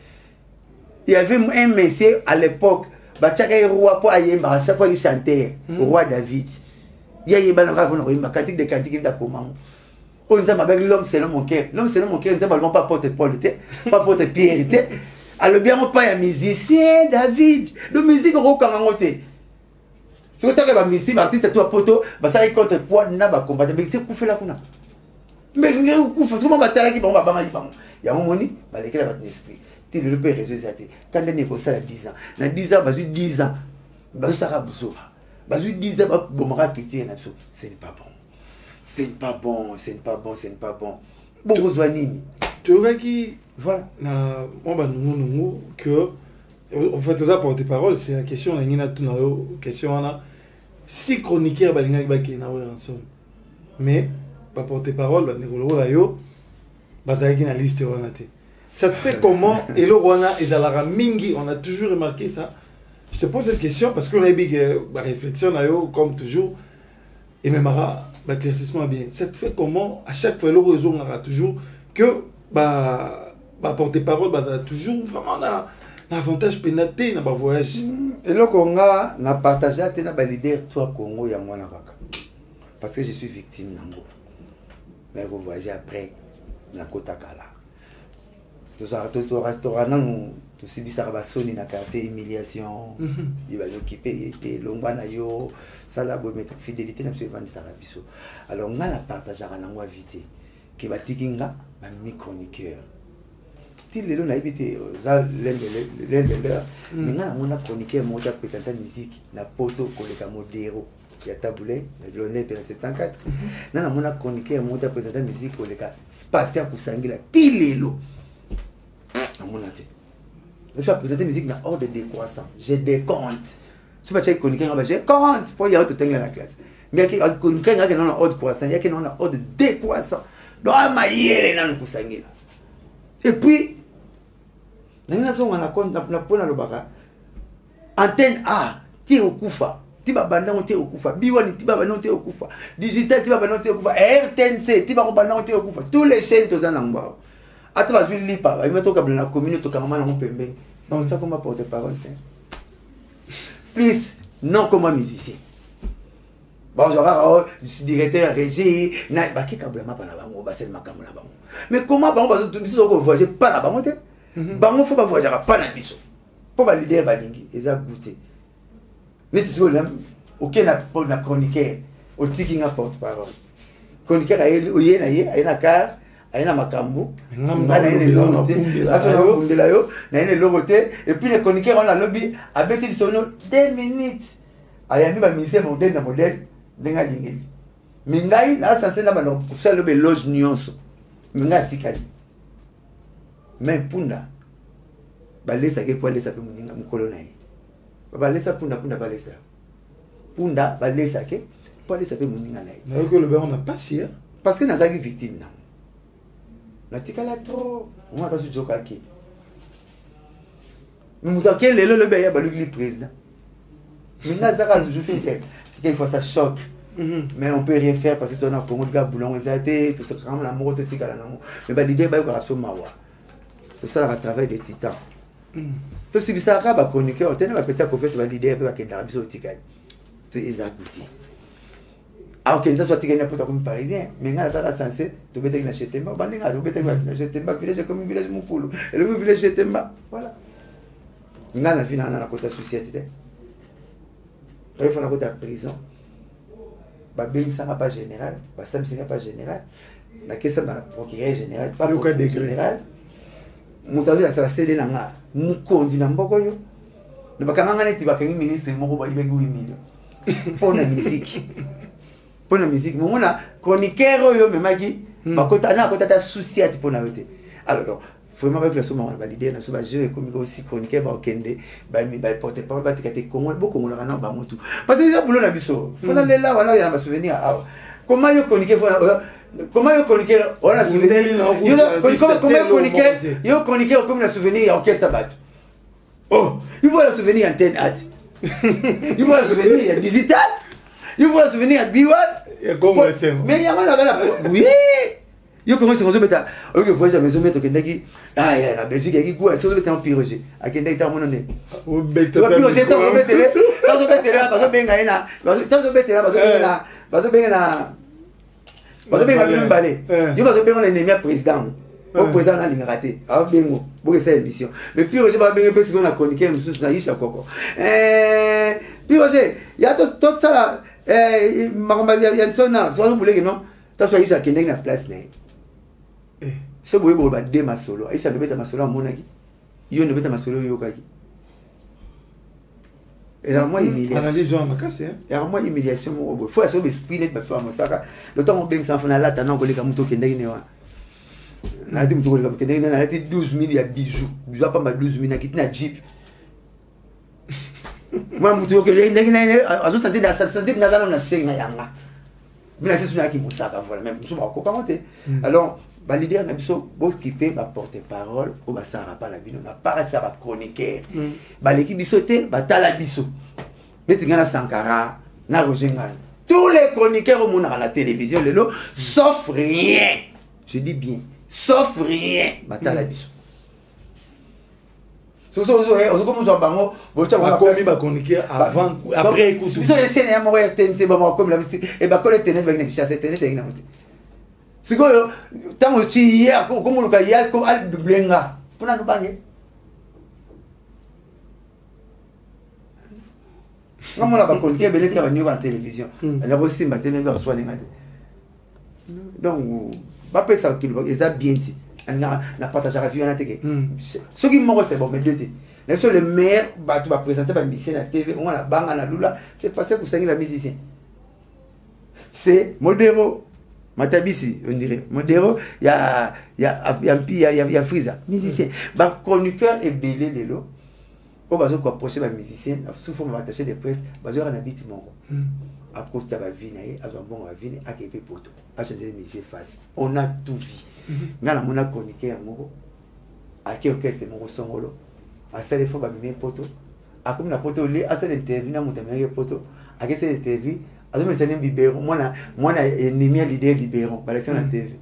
il y avait un monsieur à l'époque ba tchaka roi pour ayemba chaque fois il chantait roi David il y a yeba na ko na cantique de cantique da comment on nzambe avec l'homme selon mon cœur nzambe pas porte Paul pas porte Pierre alors bien on pas un musicien David de musique au kangote si tu as un musicien artiste toi poto bah ça est contre poids na ba combattre mais c'est couper la kuna mais ngeu kufa souvent batala ki ba ba il y a un moment ni ba lekela ba esprit tu le peux résoudre ça quand on est comme ça 10 ans na 10 ans ba 10 ans ba ça rabuzo ba 10 ans ba bomara kiti na so ce n'est pas bon ce n'est pas bon ce n'est pas bon ce n'est pas bon bon rejoignini tu vois qui voilà on va nous que en fait ça pour tes paroles c'est la question la nina tout na question là si chroniqueur balinga baki na Ranson mais pas pour tes paroles ba ngolo la yo bazaki na liste wana te ça te fait comment et le rwana et zalara mingi on a toujours remarqué ça je te pose cette question parce que on a big réflexion na yo comme toujours et même bah éclaircissement bien ça te fait comment à chaque fois le réseau on aura toujours que bah porte-parole bah ça a toujours vraiment l'avantage pénaté dans le voyage et là qu'on a partagé à na leader toi Congo ya mwana kaka parce que je suis victime nango mais vous voyagez après na kota kala tout restaurant nan tout sibisa ba soni na quartier humiliation il va l'occuper était longwa na yo sala bo mettre fidélité na suivant ça biso alors on a la partager nango vite qui va tikinga ba mi chroniqueur til lelo na ibité za l'heure mais na mona chroniqueur mo ta présenter musique na poto koleka modero ya tabule na Lionel per 74 na mona chroniqueur mo ta présenter musique koleka spatial kusangila til lelo amona te je vais présenter musique dans ordre décroissant j'ai des comptes si pas chroniqueur ba j'ai compte pour y a tout tenir la classe mais chroniqueur nga na ordre croissant ya que na ordre décroissant donc amayele na kusangila et puis nina so na compte na pona lobaka antenne A ti okufa ti ba banda ti okufa biwani ti ba banda ti okufa digital ti ba banda ti okufa RTNC ti ba ko banda ti okufa tous les chaînes tozana ngba ata ba zwi lipa ba imeto ka na communauté ka mama na mpembe donc ça comme porte parole plus non comme musicien bon genre je suis directeur régie na ba ki kablama pa na bango ba sel makambo na bango mais comment bango ba tout biso ko voyager pas na bango te bango faut pas voyager pas na biso pour ba leader ba lingi eza goûter neti so là aucun na chroniqueur au tikinga porte parole chroniqueur ayena car ayena makambo ngana ene logote asona kundela yo na ene logote et puis les chroniqueurs on a lobby avec ils sont 2 minutes ayami ba ministère modèle na modèle ndenga lingeli mingai na sanse na bano kusala lobe loge nyonso minga tikali mais punda balesa ke kwa lesa pe muninga mukolo na ye balesa punda balesa punda balesa ke kwa lesa pe muninga na ye na que le ben on a pas si parce que nazaki victime na na tikala trop moi ta su joka ki muta ke lelo le ben ya baluki président minga zaka toujours fidèle quelquefois ça choque mais on peut rien faire parce que on a Congo de boulon ezate tout ce quand la mort te tikala na mais ba l'idée ba ko rapso mawa tout ça à travers des titans tout si bisa ka ba chroniqueur tena ba peta confesse ba l'idée ba kenda biso tikali tout exactement alors que ça soit tikali pour comme parisien mais ngala ça censé to bete na chetemba ba ninga to bete na chetemba village comme village mukulu et le village chetemba voilà ngala fina na kota société il faut la côté prison ba bengi sanga pas général ba sam singa pas général na kesa ba procureur général pas procureur général mutavi la cédé na nga mukondi na mboko yo ne bakanga neti bakengi ministre moko ba ibengi 8 millions pour la musique mona chroniqueur yo memaki bakota na kota ta souci ati pour na yote alors vraiment avec le somme on va l'idée na so ba jeu comme aussi chroniqueur ba okende ba mi ba porter parole ba tikate Congo beaucoup on la na ba motu parce que ça boulot na biso fona lela wala ya ba souvenir ah comment yo chroniqueur on a souvenir yo chroniqueur comme na souvenir ya orchestre bat oh il voit le souvenir antenne at Il faut un souvenir digital. Il faut un souvenir biwan. Mais il y a un là. Oui. Il commence à se mettre. Ok, vous voyez, je mettre Kendaki. Ah, il y a la Belgique qui goûte. Si vous mettez en piroger, à Kendaki, t'as mon nom. Tu vas piroger, t'as mon mettre là. T'as mon mettre là, parce que ben gaïna. T'as mon mettre là, parce que ben gaïna. Parce que ben gaïna. Parce que ben gaïna balé. Il va se ben ennemi président. Au président n'a rien raté. Ah bingo. Pour cette émission. Mais piroger va bien parce qu'on a chroniqué une source na Isha Koko. Piroger, il y a tout ça là. Il y a une zone là. Soit vous voulez que non. T'as choisi Isha Kendaki na place là. Ce que vous voulez dire ma solo, Aïcha ne bête ma solo à mon avis. Il ne bête ma solo yokaki. Et alors moi humiliation. Et alors moi humiliation mon robot. Faut assurer l'esprit net parce que moi ça. D'autant on bien s'en là t'as non collé comme tout kendaki ne wa. Na dit muto comme kendaki na dit 12 000 ya bijoux. Bijoux pas ma 12 000 na kit na jeep. Moi muto kendaki na azo santé na santé na zalo na senga yanga. Mais c'est celui qui m'a ça voilà même je pas commenter. Alors bah leader na biso boss qui fait ba porte-parole ou ba sara pas la bino na pas ça ba chroniqueur ba l'équipe bisoté ba tala biso mais tingana Sankara na Roger Ngal tous les chroniqueurs au monde à la télévision le lot sauf rien je dis bien sauf rien ba tala biso so comme ça bango bocha ba komi ba chroniqueur avant après écoute biso les chaînes ya mo ya TNC ba mo comme la et ba coller internet ba ni chasser internet na monter c'est quoi tant que tu y es comme le cas y a comme al blenga pour nous banger comment la bakon qui est belé qui va venir en télévision elle a aussi ma télé va soigner donc pas penser ça qu'il va ça bien dit na partager la vie on a teke ce qui me c'est bon mais deux les seuls les meilleurs bah tu vas présenter ba mission à TV on a banga na lula c'est passé pour saigner la musicien c'est Modero Matabisi, on dirait. Modero, il y a Friza, musicien. Bah, chroniqueur est belé de l'eau. On va se approcher des musiciens, sous forme d'attaché de presse, bah, j'aurai un habit mon. À cause de la vie, à un bon vie, à Kébé Poto, à changer des musiciens facile. On a tout vu. Dans la mona chroniqueur, à qui orchestre mon songolo, à ça, les fois, bah, mes potos, à comme la poto, à ça, l'interview, à mon meilleur poto, à qui c'est l'interview. Alors, je suis un biberon. Moi, je suis un l'idée biberon. Je suis un TV.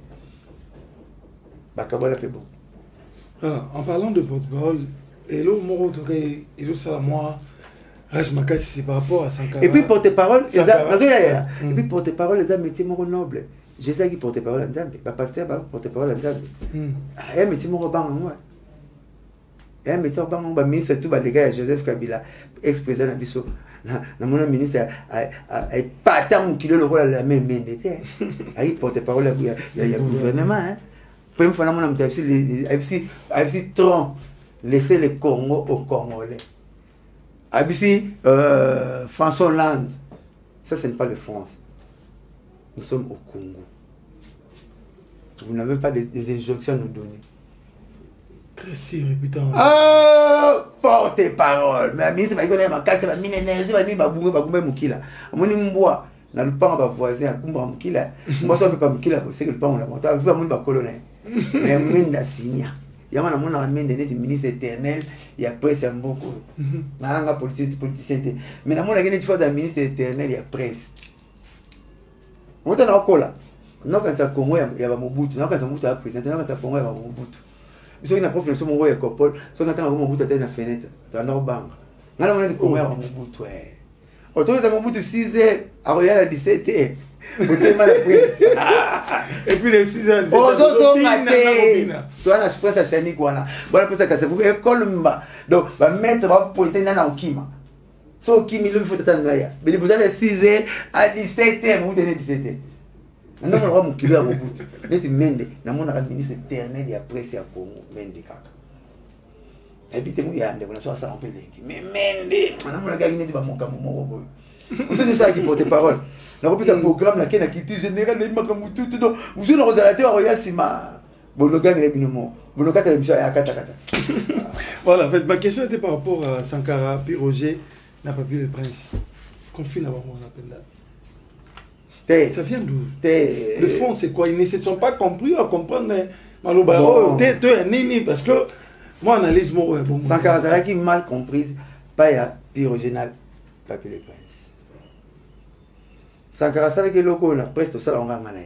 C'est bon. Alors, en parlant de porte-parole, et là, moi, c'est par rapport à Sankara. Et puis, porte-parole, et puis, porte-parole, les amis, métier noble. Je sais qui porte-parole en Zambie. Le pasteur, porte-parole en Zambie. Il y a un métier moi. Il y a un métier ministre, tout le gars, Joseph Kabila, ex-président de Bissau. Mon ministre a pas tant qu'il le rôle à la même ministère. Il porte-parole, il y a le gouvernement. Première fois, on a dit Trump laisser le Congo aux Congolais. François Hollande, ça ce n'est pas la France. Nous sommes au Congo. Vous n'avez pas des injonctions à nous donner. Très sérieux, putain. Ah, porte-parole. Mais la ministre va dire ma casse, va mine énergie, va dire va bouger mukila. Mon imbois, na le pan va voisin à kumba mukila. Moi ça peut pas mukila, c'est que le pan on l'a monté. Va mon va colonel. Mais mine na signa. Ya mana mona mine de ministre éternel, il y a presse en beaucoup. Na nga politicien. Mais na mona gagné une fois un ministre éternel, il y a presse. On t'a na kola. Non quand ça Congo il y a Mobutu, non quand ça Mobutu a présenté, non quand ça Congo il y a Mobutu. Si on a profité sur mon roi et copol, si on a un Mobutu à la fenêtre, dans nos banques. On a dit comment on Mobutu. Autour de Mobutu 6 heures, à Royal à 17 heures. Et puis les 6 heures, oh, so maté. Toi, on a presse à Chani Kwana. Voilà pour ça que c'est pour école mba. Donc, va mettre, va pointer dans Okima. So Okima, il faut attendre. Mais vous avez 6 heures à 17 heures, vous donnez 17 heures. Non, on va m'occuper à Mobutu. Mais tu m'endes, dans mon ministre éternel, il y a presse à Congo, Mende Kaka. Et puis, il y a un développement, ça en peut dire. Mais Mende, on a gagné des mamans comme mon robot. Vous savez ça qui porte parole. On a repris un programme qui a quitté général, il m'a comme tout. Vous avez relaté à Roya Sima. Bon, le gars, il est bien mort. Bon, le gars, il est à Kata. Voilà, en fait, ma question était par rapport à Sankara, puis Roger n'a pas pu le prince. Confine avant mon appel là. Ça vient d'où? Le fond, c'est quoi? Ils ne se sont pas compris à comprendre Malobaro, t'es un nini, parce que moi, analyse mon bon. Sankara Zara qui mal comprise, pas ya pyrogénal. Papi le Prince. Sankara sala ke loko na presque ça on va ngana.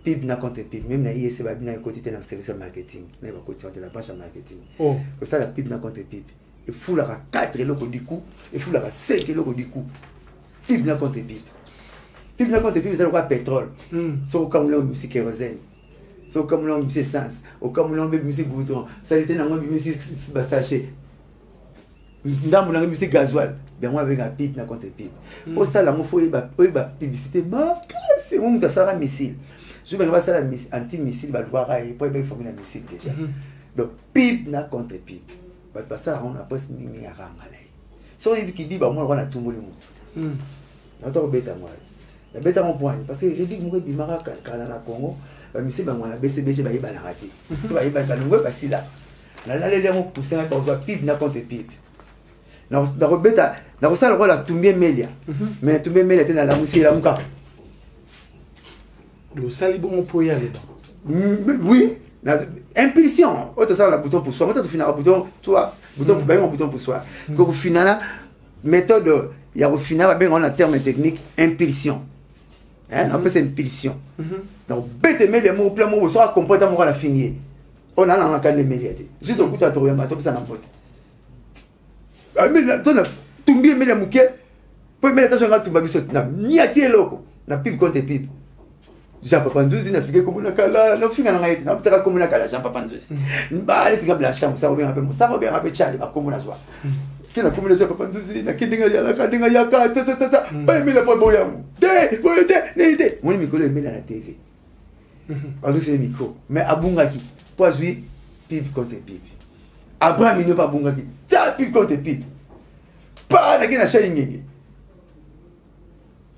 Pib na compte pib même na IEC ba bina côté na service marketing, na ba côté de la branche marketing. Oh, que ça la pib na compte pib. Et fou la 4 loko du coup, et fou la 5 loko du coup. Pib na compte pib. Pib na compte pib ça le pétrole. So comme là musique kérosène. So comme là musique essence, au comme là musique goudron. Ça était na musique ba sachet. Ndambu na musique gasoil. Ben moi avec un pib na compte pib. Pour ça là mo faut ba publicité ma c'est on ta ça missile. Je vais passer la anti-missile ba doit railler pour bien former la missile déjà. Donc pib na contre pib. Ba passer on a pas mimi à rangala. So il qui dit ba moi on a tout le monde. Na to beta moi. La beta mon point parce que je dis moi bimara kala na Congo, ba missile ba moi la BCBG ba yeba na raté. So ba yeba ka ngwe ba sila. Na la le mo pousser na ba pib na contre pib. Na beta na ça le rôle la tumbie melia. Mais tumbie melia tena la musila muka. Le salibon pour y aller. Oui, impulsion. Autre ça, le bouton pour soi. Maintenant, tu finis un bouton, tu vois, bouton pour bailler, un bouton pour soi. Donc, au final, méthode, il y a au final, on a un terme technique, impulsion. On appelle ça impulsion. Donc, bête, mais les mots, plein de mots, ça, comportement, on a fini. On a un cas de médiaté. Juste au bout de la tour, ça n'a pas. Mais tu as tout bien, mais les mouquets, pour mettre attention à tout, ni à tirer loco, n'a plus compte pipe. Jean Papa Nzuzi n'a expliqué comment on a kala, na finga na ngait, na peut-être comment on a kala Jean Papa Nzuzi. Ba allez tika bla chambre, ça va bien un peu, ça va bien un peu chali, ba comment on a joie. Kina comment Jean Papa Nzuzi, na kidinga ya la kadinga ya ka ta ta ta. Ba mi la pa boya mu. De. Mon micro le met dans la TV. Parce que c'est le micro, mais abunga ki, pour jouer pipe contre pipe. Abraham il ne pas bunga ki, ta pipe contre pipe. Pas na kina chali ngenge.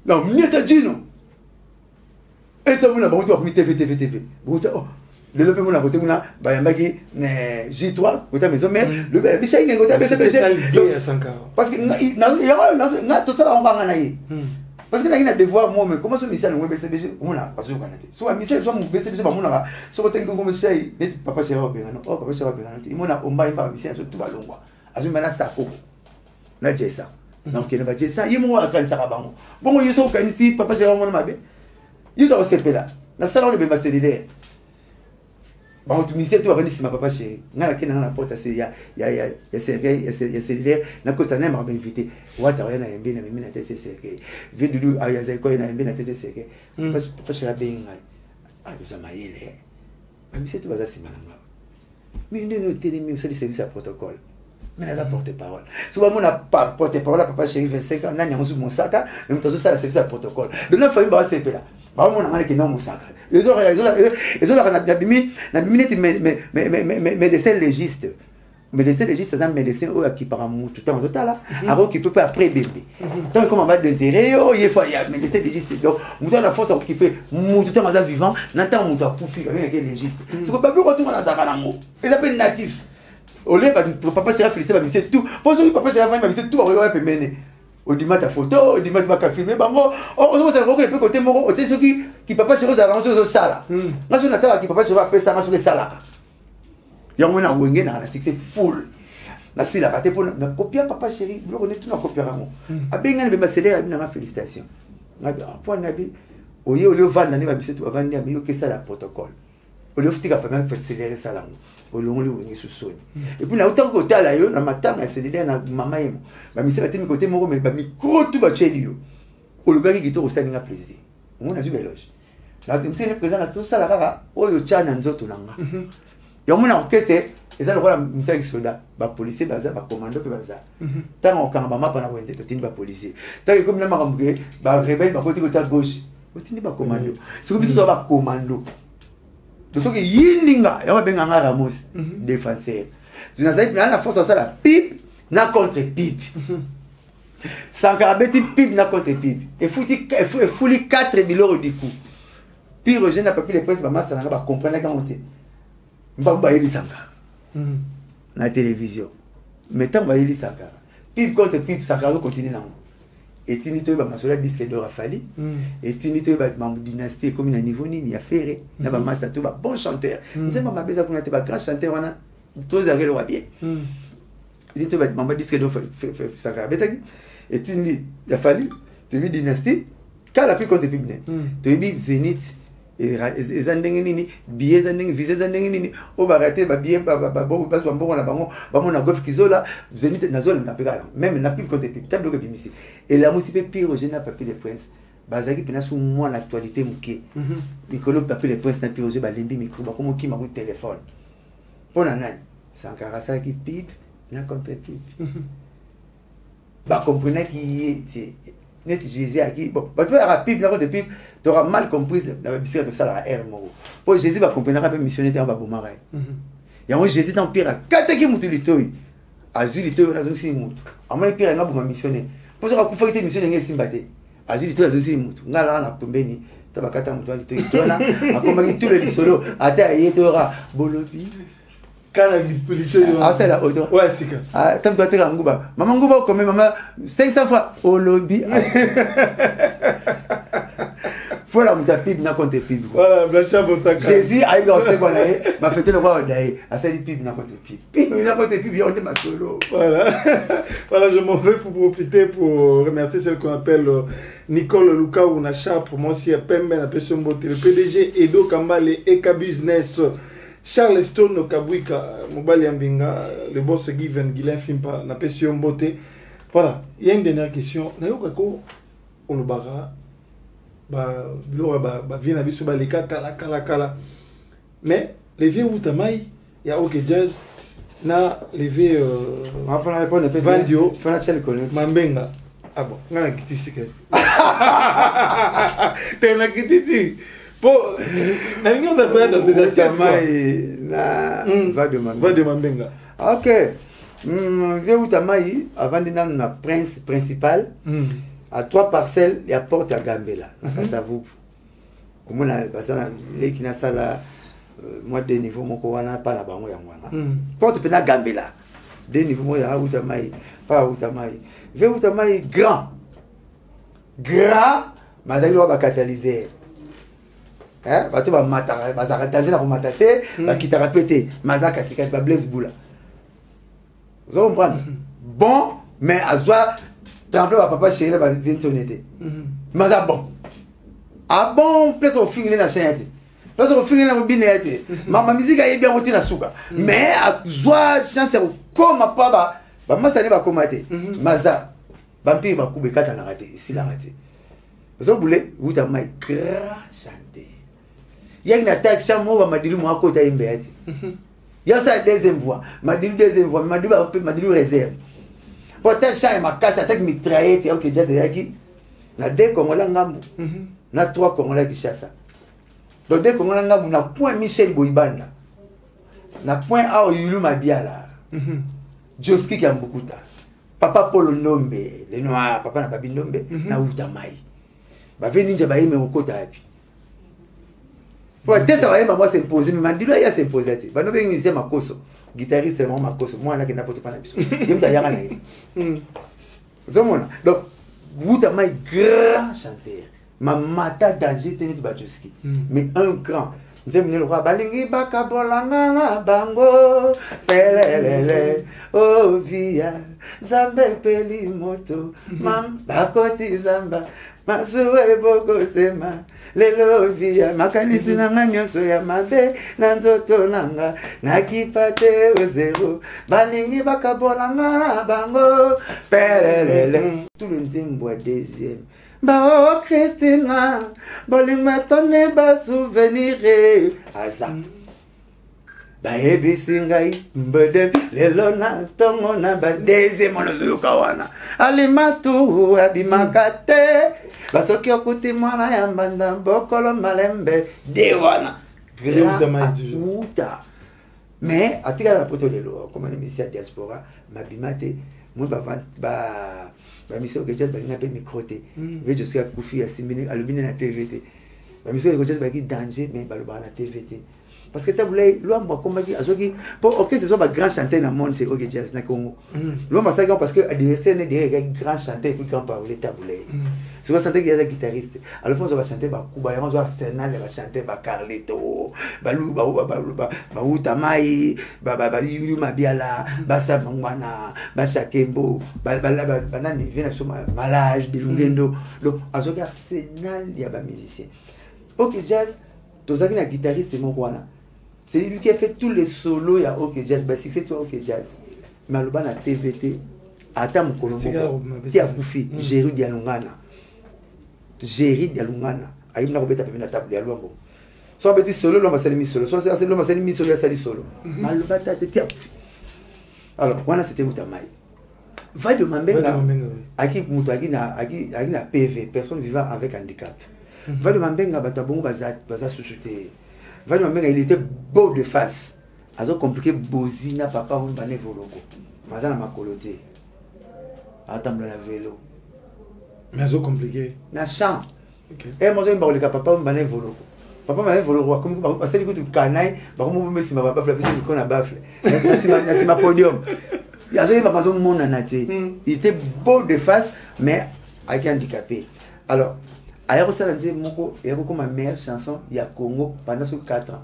Non, mieta dino. Et tu as vu TV. Bon, le lobby mon côté mona bayambaki J3 côté maison mais le bichai ngé côté BCBG parce que na tout ça on va nganaï parce que na devoir moi mais comment ce mission ngé BCBG on a pas sûr kanate so mission so BCBG ba mona so ko tengo comme chai net papa chera bengano oh papa chera bengano il mona omba pas mission so tout balongwa azu mana sako na jesa donc il va jesa yimo akanisa ka bango bongo yuso kanisi papa chera mona mabe il doit se là na salon de bemba cellulaire bon tu misé tu vas venir si ma papa chéri ngala kena na porte c'est ya cellulaire na kota na m'a invité wata wa na yembe na mimi na TCC ke vidulu aya za ko na yembe na TCC ke papa chéri benga ah déjà maïle mais misé tu vas à simananga mais nous télé mi aussi service à protocole mais la porte-parole souvent mon pas porte-parole papa chéri 25 ans na nyango sur mon sac même tout ça service à protocole de la famille ba c'est là ba mon ngana ke na mo sac les autres na bimi mais des légistes mais les légistes ça médecin au qui par amour tout en total alors qui peut pas après bébé tant comment va d'intérêt il faut il y a mais les légistes donc mutu la force occuper mutu temps à vivant n'attend mutu à poufi avec les légistes c'est que pas plus retourner dans sa nango ils appellent natif au lieu papa sera félicité ba c'est tout pour que papa sera va c'est tout on va mener au dimanche ta photo au dimanche va filmer bango on se regarde peu côté moko côté ceux qui papa sera dans ce sala moi je n'attends qui papa sera faire ça moi sur sala ya mona wenge na c'est full na sila kate pour na copier papa chéri vous connaissez tout na copier rango abenga be masele na félicitations na point na bi oye ole vanda ne ba bisetu avandi ami que ça la protocole ole futika fa même accélérer ça là olongoli wenge susoni et puis na autant que tala yo na matanga accélérer na mama yemo ba misela temi côté moko mais ba micro tout ba cheli yo olobaki kitoko salinga plaisir on a vu beloge la misela présent na tout ça la kaka oyo chana nzoto nanga yo mona orchestre eza lokola misala soda ba policier baza ba commando pe baza tant on kanga mama pana wende totini ba policier tant comme na makambuke ba rebelle ba côté gauche otini ba commando c'est comme ça ba commando de ce que yininga ya benga nga Ramos défenseur je n'azai pas la force ça la pipe na contre pipe Sankara beti pipe na contre pipe et fouti 4 000 € du coup puis Roger n'a pas pu les presse ba massa na ba comprendre comment monter mbamba yeli Sankara na télévision mettons ba yeli Sankara pipe contre pipe Sankara continue na et tinito ba masola disque d'or afali et tinito ba membre dynastie comme na niveau nini ya ferré na ba massa to ba bon chanteur nzema mabeza kuna te ba grand chanteur wana tous avec le bien tinito ba membre disque d'or Sankara betaki et tu dis il a fallu tu lui dynastie quand la plus compte pib tu dis Zénith et zandenge nini billet zandenge visa zandenge nini o baraté ba billet ba bon parce que bon na bango ba mon na golf kizola Zénith na zone na pegala même na pib compte pib tableau que bimisi et la musique pire au général papier des princes bazaki pena sous moi l'actualité muké mikolo papier les princes na pire au ba limbi micro ba comme qui m'a eu téléphone pour nani Sankara ça qui pib na contre pib bah comprenez qui net Jésus a qui bon bah tu as rapide là contre pib tu auras mal compris la bicyclette de ça la R moro pour Jésus va comprendre pas missionnaire te ba bomara ya moi Jésus en pire kata ki mutu litoi azui litoi na zo si mutu amona pire nga boma missionnaire pour ça ku faite missionnaire ngi simbate azui litoi zo si mutu ngala na pembeni tabakata mutu litoi tona akoma ki tout le lisolo ata yetora bolobi Kana litoi ah c'est la auto ouais c'est que ah tam doit être nguba maman nguba comme maman 500 fois au lobby voilà mon pib na compte pib voilà blancha pour ça Jésus a eu aussi quoi là m'a fait le roi d'ailleurs a ça dit pib na compte pib na compte pib on est ma solo voilà voilà je m'en vais pour profiter pour remercier celle qu'on appelle Nicole Luka Unacha pour moi aussi à Pembe na personne beauté le PDG Edo Kambale Eka Business Charles Stone Kabwika Mobali Ambinga le boss Given Guilain Fimpa na personne beauté voilà il y a une dernière question na yo kako olobara vient à biso les kala mais les vieux outamai il y a OK Jazz na les vieux Vandio Mambenga ah bon ngana kitisi kes tena kitisi po na ningo za pia dans des outamai na Vandio Mambenga OK vieux outamai avant de na prince principal à 3 parcelles et à porte à Gambela ça vous comme on a basana les qui na sala moi de niveau moko wana pas la bango ya mwana porte pena Gambela de niveau moi ya outamai pas outamai ve outamai grand mazali wa ba catalyser hein bato ba mata bazaka danger na ko matate ba kitaka pété mazaka tika ba blaze bula vous comprenez bon mais azwa tremble à papa chéri va venir sonner mais ça bon ah bon place au fin na chaîne place au fin na binete mama musique a bien monté na suka mais à joie chance comme pas ba masani ba komate maza bampi ba kubekata na raté ici la raté vous voulez vous ta mai grand chanter y'a une attaque chamo ba madilu mo akota imbeti y'a ça deuxième voix madilu réserve peut-être ça ma casse attaque mitraillette OK Jazz yaki na 2 Congolais ngambu na 3 Congolais Kinshasa donc 2 Congolais ngambu na point Michel Boibanda na point ao Yulu Mabiala Joski Kambukuta papa Paul Ndombe le noir papa na Babi Ndombe na Utamai ba veninja ba yeme okota api pour tesa wa moi s'imposer mais mandilo ya s'imposer ti ba no bengi c'est makoso guitariste c'est vraiment makoso moi na kena poto pana biso yemta yanga na ye zomona donc Utamai grand chanteur mamata danger tenit Bajoski mais un grand nzemne le roi balingi bakabolanga na bango pelelele oh via zambe peli moto mam bakoti zamba masuwe boko sema lelo via makanisi nanga nyonso ya mabe na nzoto nanga nakipate o zero balingi bakabolanga na bango pelelele tout le nzembo à deuxième Bao Christina, bolima tonne ba souvenir aza. Ba ebisingai mbede lelo na tongo na ba deze monozuka wana. Alimatu abimakate. Basoki okuti mwana ya mbanda bokolo malembe de wana. Grata. Mais atika la poto lelo comme une mission diaspora mabimate moi ba mission que j'ai balinga pe microté ve jusqu'à kufi ya simini alubine na TVT ba mission que j'ai ba ki danger mais ba na TVT parce que tabulay lo mba comme ki azoki pour OK c'est ça ba grand chanteur na monde c'est OK Jazz na Congo lo mba ça parce que adversaire ne dirait grand chanteur puis quand parler tabulay Si vous sentez qu'il y a des guitaristes, alors on va chanter Bakuba, on va Arsenal, on va chanter Carleto, Balou, Tamai, Yulu Mabiala, Bassa Mangwana, Bassa Kembo, Banani, Malage, Bilungendo. Donc, à ce Arsenal, il y a des musiciens. Ok Jazz, tous les guitaristes, c'est mon roi. C'est lui qui a fait tous les solos, il y a Ok Jazz, c'est toi Ok Jazz. Mais le ban a TVT, attends mon colombo, qui a bouffé, Géry Dialungana. Géry Dialungana. Aïe, n'a pas été à table de l'homme. Soit petit solo, l'homme a sali solo. Soit c'est l'homme a sali solo, il a sali solo. Mais le ban a été à bouffé. Alors, voilà, c'était Outamai. Va de Mambenga, à qui na PV, personne vivant avec handicap. Va de Mambenga, Batabon, Baza Souchouté. Va de Mambenga, il était beau de face. Azo compliqué Bozina, papa, on va Vologo. Mazana Makoloté. Attends, la vélo. Mais azo compliqué. Na champ. Et moi, je vais papa, on va Vologo. Papa m'a Vologo. Comme parce que tu canaille, par contre, moi, si ma papa fait qu'on a bafflé. C'est ma podium. Il y a pas besoin de monde en athée. Il était beau de face, mais avec handicapé. Alors, ailleurs, ça veut dire Moko, et comme ma meilleure chanson, il y a Congo pendant ce 4 ans.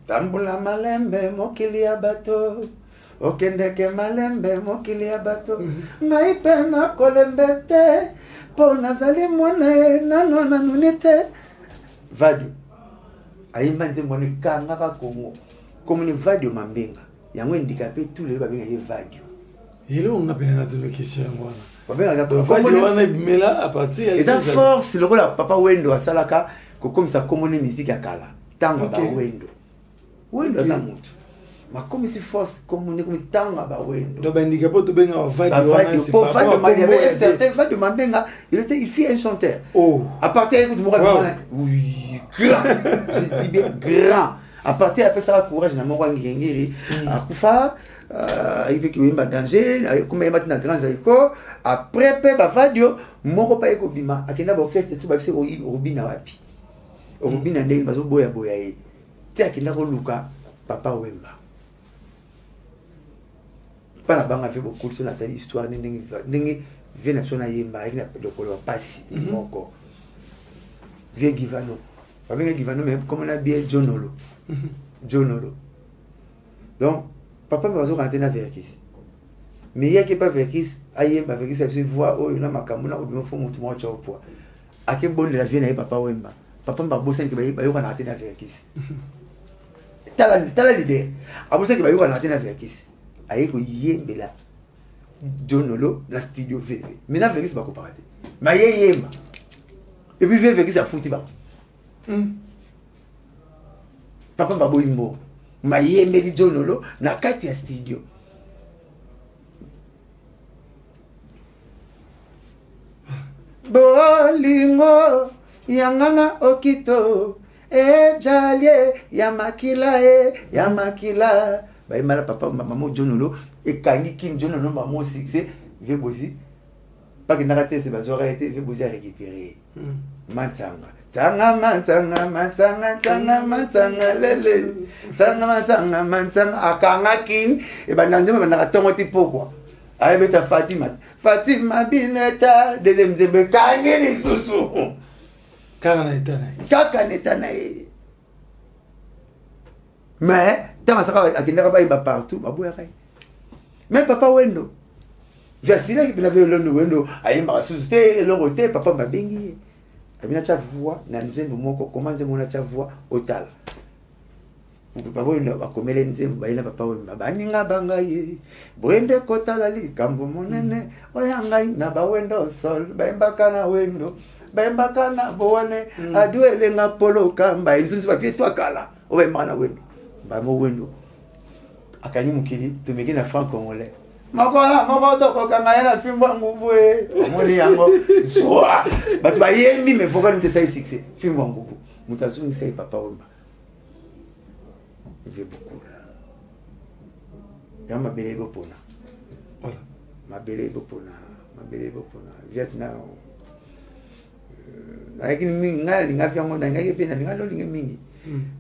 Tambula malembe, mokili ya bato. Okendeke malembe, mokili ya bato. Naipe na kolembete, po nazali mwane, nano nanunite. Vadio. Aïma nze mwane kanga ka Congo. Comme ni Vadio Mambenga. Yango handicapé tous les babinga ye Vadio. Et là on appelle la question moi. Babinga comme on est mais là à partir et ça force le rôle papa Wendo asalaka comme ça comme une musique à kala. Tango ba Wendo. Wendo za mutu. Ma comme si force comme on est comme tango ba Wendo. Donc handicapé to benga Vadio. Pour Vadio il y avait un certain Vadio Mambenga, il fit un chanteur. Oh. À partir de Moura oui, grand. Je dis bien grand. À partir après ça courage na moko ngengiri akufa il fait qu'il y a danger comme il y a maintenant grand zaiko après pe ba Vadio moko pa eko bima akenda ba orchestre tout ba bise robina wapi robina ndenge bazo boya e te akenda ko luka papa Wemba para banga fait beaucoup sur la telle histoire ndenge vient sur na yemba ina lokolo pasi moko vie Givano ba benga Givano mais comme on a bien Jonolo Jonolo. Donc, papa m'a rentré dans Verkis. Mais il y a qui pas Verkis, aïe, ma Verkis, elle se voit, oh, il y a ma camona, ou bien, faut monter mon tchao poids. À quel bon de la vie, papa Wemba. Papa m'a bossé qui va y avoir rentré dans Verkis. T'as l'idée. À bossé qui va y avoir rentré dans Verkis. Aïe, que yembe là. Jonolo, la studio VV. Maintenant, Verkis va comparer. Mais yemba. Et puis, Verkis a foutu bas. Papa Babo Imbo, ma yembe di Jonolo, na kati ya studio. Bolingo, yanganga okito, jalie, yamakila, yamakila. Ba imala papa maman Jonolo, et kangi kim Jonolo maman succès, vieux bosi. Pas que n'arrêtez ces bazoires a été vieux bosi à récupérer. Matanga. Tanga lele tanga akanga king e banande bana tongo tipo quoi ay beta Fatima bineta deuxième zembe kangi ni susu kaka netana mais tanga saka akindaka ba imba partout baboya kai même papa Wendo Vasila qui n'avait le Wendo ayimba susu te lorote papa babengi Abina cha voix na nzembo moko comment nzembo na cha voix otal. Papa Wemba bakomele nzembo bayina papa Wemba baninga bangaye boende kotala likambo monene oyanga na bawendo sol bayembaka na Wendo bayembaka na bowane aduele na polo kamba insunsu bapie to akala oyemba na Wendo ba mo Wendo akani mukili tumeki na franc congolais Makola, makoto kokanga yana fimbo nguvu omoni yango soa batu bayembi me foka nte sai succès fimbo nguvu mutazungi sai papa Wemba il veut beaucoup ya mabele bopona voilà mabele bopona Vietnam lakini mingi ngali ngafya ngonda ngake pena ngalo linge mingi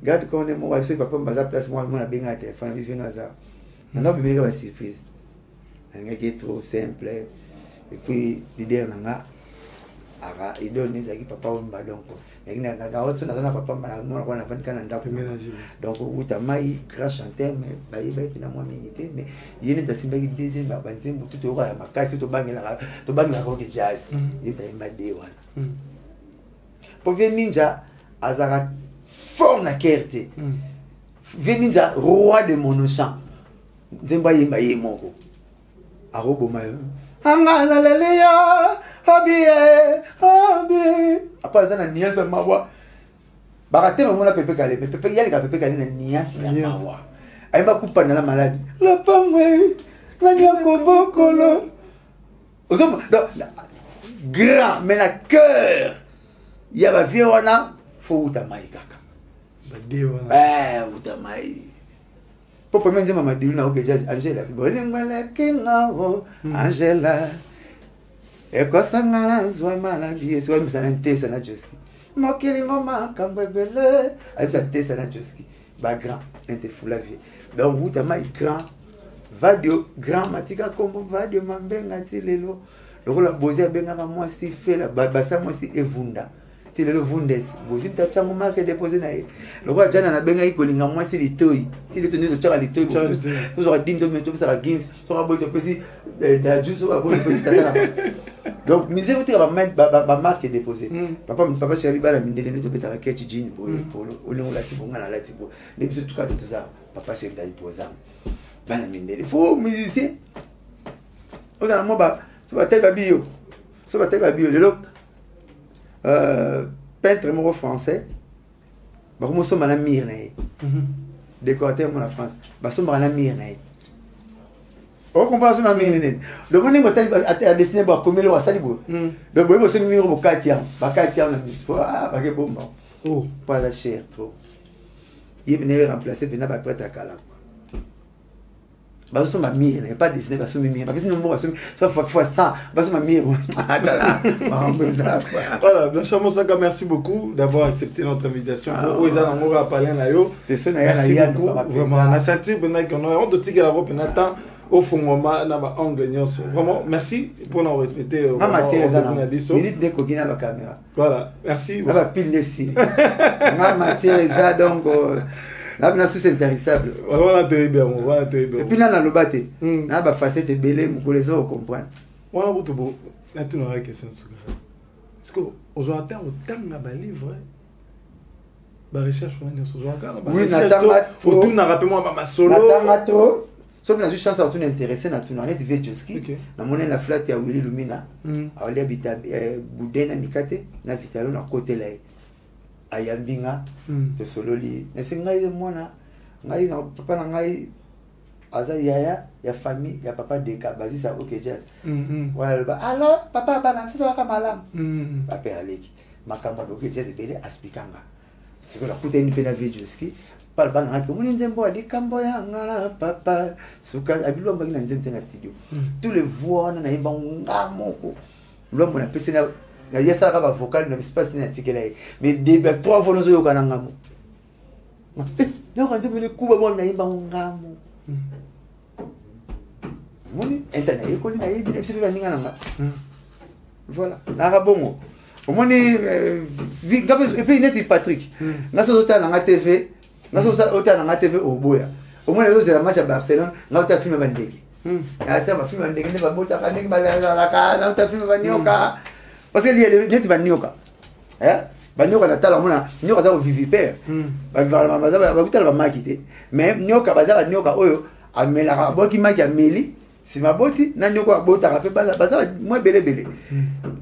gati kone mo wa sai papa mbaza place mo na benga téléphone vivina za nando bimeka ba surprise qui est trop simple et puis l'idée nanga ara idole nezaki papa omba donc na autre na papa mala moi on a 24 ans donc uta mai grand chanteur mais bayi na moi minité mais yene ta simba ki deuxième ba nzembo tout au ya makasi to bangela ko jazz et ba mbade wana pour Ninja azara fort na kerte Ninja roi de monochamp nzembo yimba yemoko arobo mayo angana leleya habie après ça na niasa mawa bakate mona pepe kale pepe yali ka pepe kale na niasa ya mawa ayeba kupa na la malade la pamwe na nyako bokolo ozoma grand mais na cœur ya ba vie wana fo utamai kaka ba de wana utamai popo menze mama dilu na oke jazz Angela bolengwala kingawo Angela ekosangana zwa maladi eswa misana ntesa na Joski mokili ngoma kambebele ayisa ntesa na Joski ba grand inte fula vie donc utamai grand vadio grand matika kombo vadio mambenga tilelo lokola bozi abengaka mwasi fela basa mwasi evunda tilelo vundes bozi tachango marque déposé na ye lokola jana na benga ikolinga mwasi litoi tilelo ndio chaka litoi to zo dim to meto bisa games to ka boy to pesi da juso ba boy pesi tata donc mise vous ba marque déposé papa chéri bala mindele to beta ka jean polo olingo la tibonga na la tibo ne biso tuka tout ça papa chéri da ipoza bana mindele faut musicien oza mo ba so ba tel babio le peintre moro français ba ko so mana mirne décorateur mon la France ba so mana mirne o comparaison na mirne donc on est style à dessiner ba comme le wasali bo donc bo so miro bo katia na mi ba ke bomba pas la cher trop il venait remplacer bena ba prêtre à kala baso ma mire pas dessiner baso mire parce que nous baso soit fois ça baso ma mire voilà Blanchard Mosaka merci beaucoup d'avoir accepté notre invitation pour Oza Namora parler na yo merci beaucoup vraiment on a senti pendant qu'on a honte de tirer la robe Nathan au fond moi na ba angle nyonso vraiment merci pour nous respecter minute de kokina la caméra voilà merci na ba pile desi na matière ça donc là na sous intarissable voilà terrible et puis na lobate na ba facette belé mukolezo comprendre voilà botobo na tu n'auras question sur est-ce que aujourd'hui autant na ba livre ba recherche on est sur oui natanga tout na rappelle-moi ma solo natanga trop sauf na chance à tout intéressé na tout na net vie Joski na monnaie la flat ya Willy Lumina awali habita Boudena Mikate na vitalo na côté là ayambinga te sololi mais c'est ngai de mona ngai na papa na ngai aza yaya ya famille ya papa de kabazi sa OK jazz voilà ba alors papa bana msito waka malam papa aleki makamba OK jazz bele aspikanga c'est que la kuta ni pena vie Joski par bana ngaki muni nzembo adi kambo ya ngala papa suka abilo mbangi na nzemte na studio tous les voix na imba ngamoko lombo na pese na il y a ça va vocal ne espace ni article mais début 3 fois nous yoka ngamo non quand vous le coup bon na imba ngamo moni internet ko ni na yibi ne pese ba ninga nanga voilà na bongo omoni et puis net Patrick naso zota na TV naso zota na TV oboya omoni zo la match à Barcelone na uta film bandeki ata ba film bandeki ne ba bota ka ne ba la ka na uta film banyoka parce que les gens vont nyoka banyoka na tala mona nyoka za vivipère ba vivala maza ba kutala ba makite mais nyoka baza ba nyoka oyo amela boki maki ameli si maboti na nyoka bota ka pe baza moi belé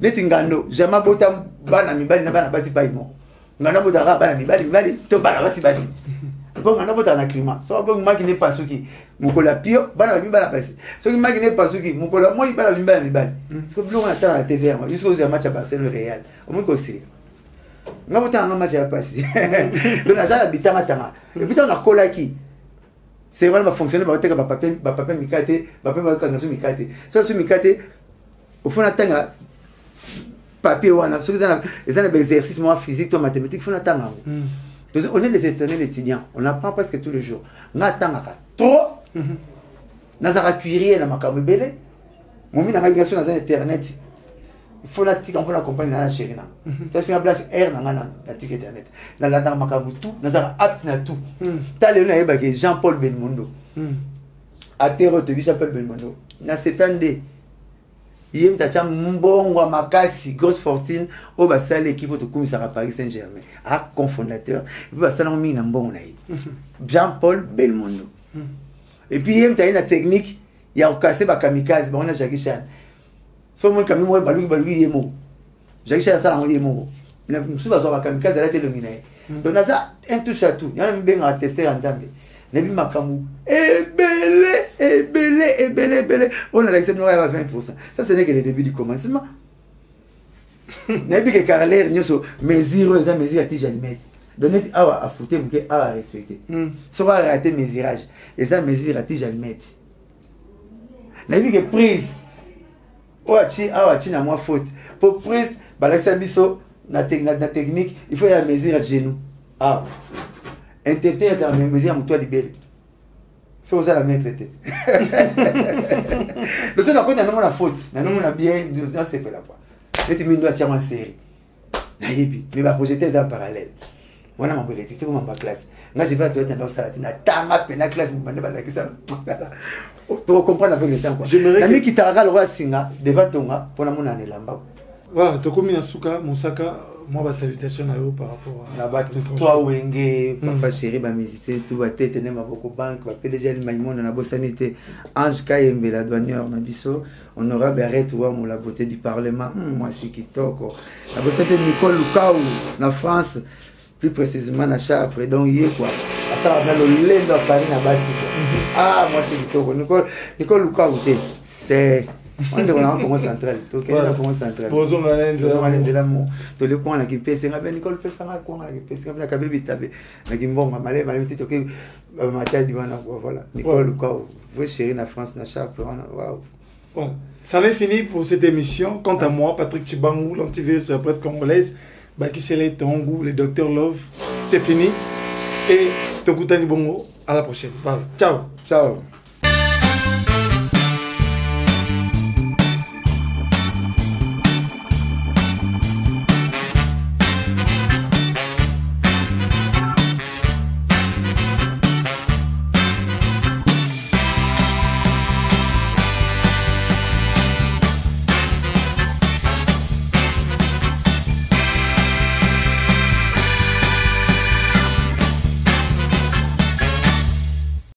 neti ngando jamais bota bana mibali na bana basi pai mo ngana bota ka bana mibali to bana basi bon ngana bota na climat so bon maki ne pasuki mukola pio bana bana basi so ki maki ne pasuki mukola moi bana mibali parce que blongo na tala na TV moi jusqu'au match à Barcelone Real au moins aussi nga bota nga match ya passi donc na ça bitanga tanga et puis na kolaki c'est vraiment fonctionner ba teka ba papa mikate ba papa ka na so mikate au fond na tanga papier wana so que ça na exercice moi physique toi mathématique faut na tanga donc on est des éternels étudiants on apprend presque tous les jours na tanga trop na za cuirier na makambo belé momi na navigation dans internet il faut la tika on peut la accompagner dans la chérie na tu sais blanche air na ngana na tika internet na la dans makabu tout na za app na tout ta le na yeba que Jean-Paul Belmondo atero te Jean-Paul Belmondo na setande yem ta cham mbongo makasi grosse fortune au basale équipe to kumisa à Paris Saint-Germain a cofondateur et puis basale mi na mbongo na Jean-Paul Belmondo et puis yem ta une technique il y a cassé ba kamikaze ba on a Jackie Chan so moi quand même moi baluki yemo Jackie Chan ça on yemo na msuba so ba kamikaze la tele mina donc na ça un touche à tout yana mbenga tester en Zambie nebi makamu ebele on a l'accepté à 20%. Ça ce n'est que le début du commencement. Nebi que carrière nyoso mesure ça mesure à tige almet donner à foutre m'ke à respecter so va rater mesurage et ça mesure à tige almet nebi que prise oachi na moi faute pour prise balasa biso na technique il faut la mesure à genou interpréter ça mesure à toi libéré. So ça la mettre tête. Le seul qu'on a non la faute, na non la bien, ça c'est pas là quoi. Et tu me dois tirer en série. Na yebi, mais va projeter ça en parallèle. Moi na ma belle, c'est comme ma classe. Là je vais te être dans ça, na tama pena classe me bande bala que ça. Tu comprends avec le temps quoi. Na mi qui tara le roi singa devant tonga pour la mon année lamba. Voilà, to komi na suka Moussaka. Moi, ma salutation à eux par rapport à... Là-bas, toi, Wenge, papa chéri, ma musicien, tout va tête, ma beaucoup banque, ma PDG, Maïmon, na bossanité, Ange Kayembe, la douanière, na bisso, honorable arrête, ou la beauté du Parlement, moi, si qui toque, la bossanité Nicole Lukaou, na France, plus précisément, na Chapre, donc, y est quoi. Ça va le lait de Paris, na bas, ah, moi, c'est qui toque, Nicole Lukaou, t'es. On est vraiment comme central. Donc, on est comme central. Bonjour, Malène. Bonjour, Malène. C'est l'amour. Tous les coins qui pèsent, c'est Nicole pèse ça, quoi, qui pèse, qui a kabé vite tabé. Na kimbo, Malène, Malène, tu toques, Mathieu Divana, voilà. Nicole, quoi, vous chérie, la France, na Chapre, waouh. Bon, ça en est fini pour cette émission. Quant à moi, Patrick Chibangou, l'antivirus sur la presse congolaise, Bakisele Tongou, le Dr Love, c'est fini. Et Tokutani Bongo, à la prochaine. Ciao. Ciao.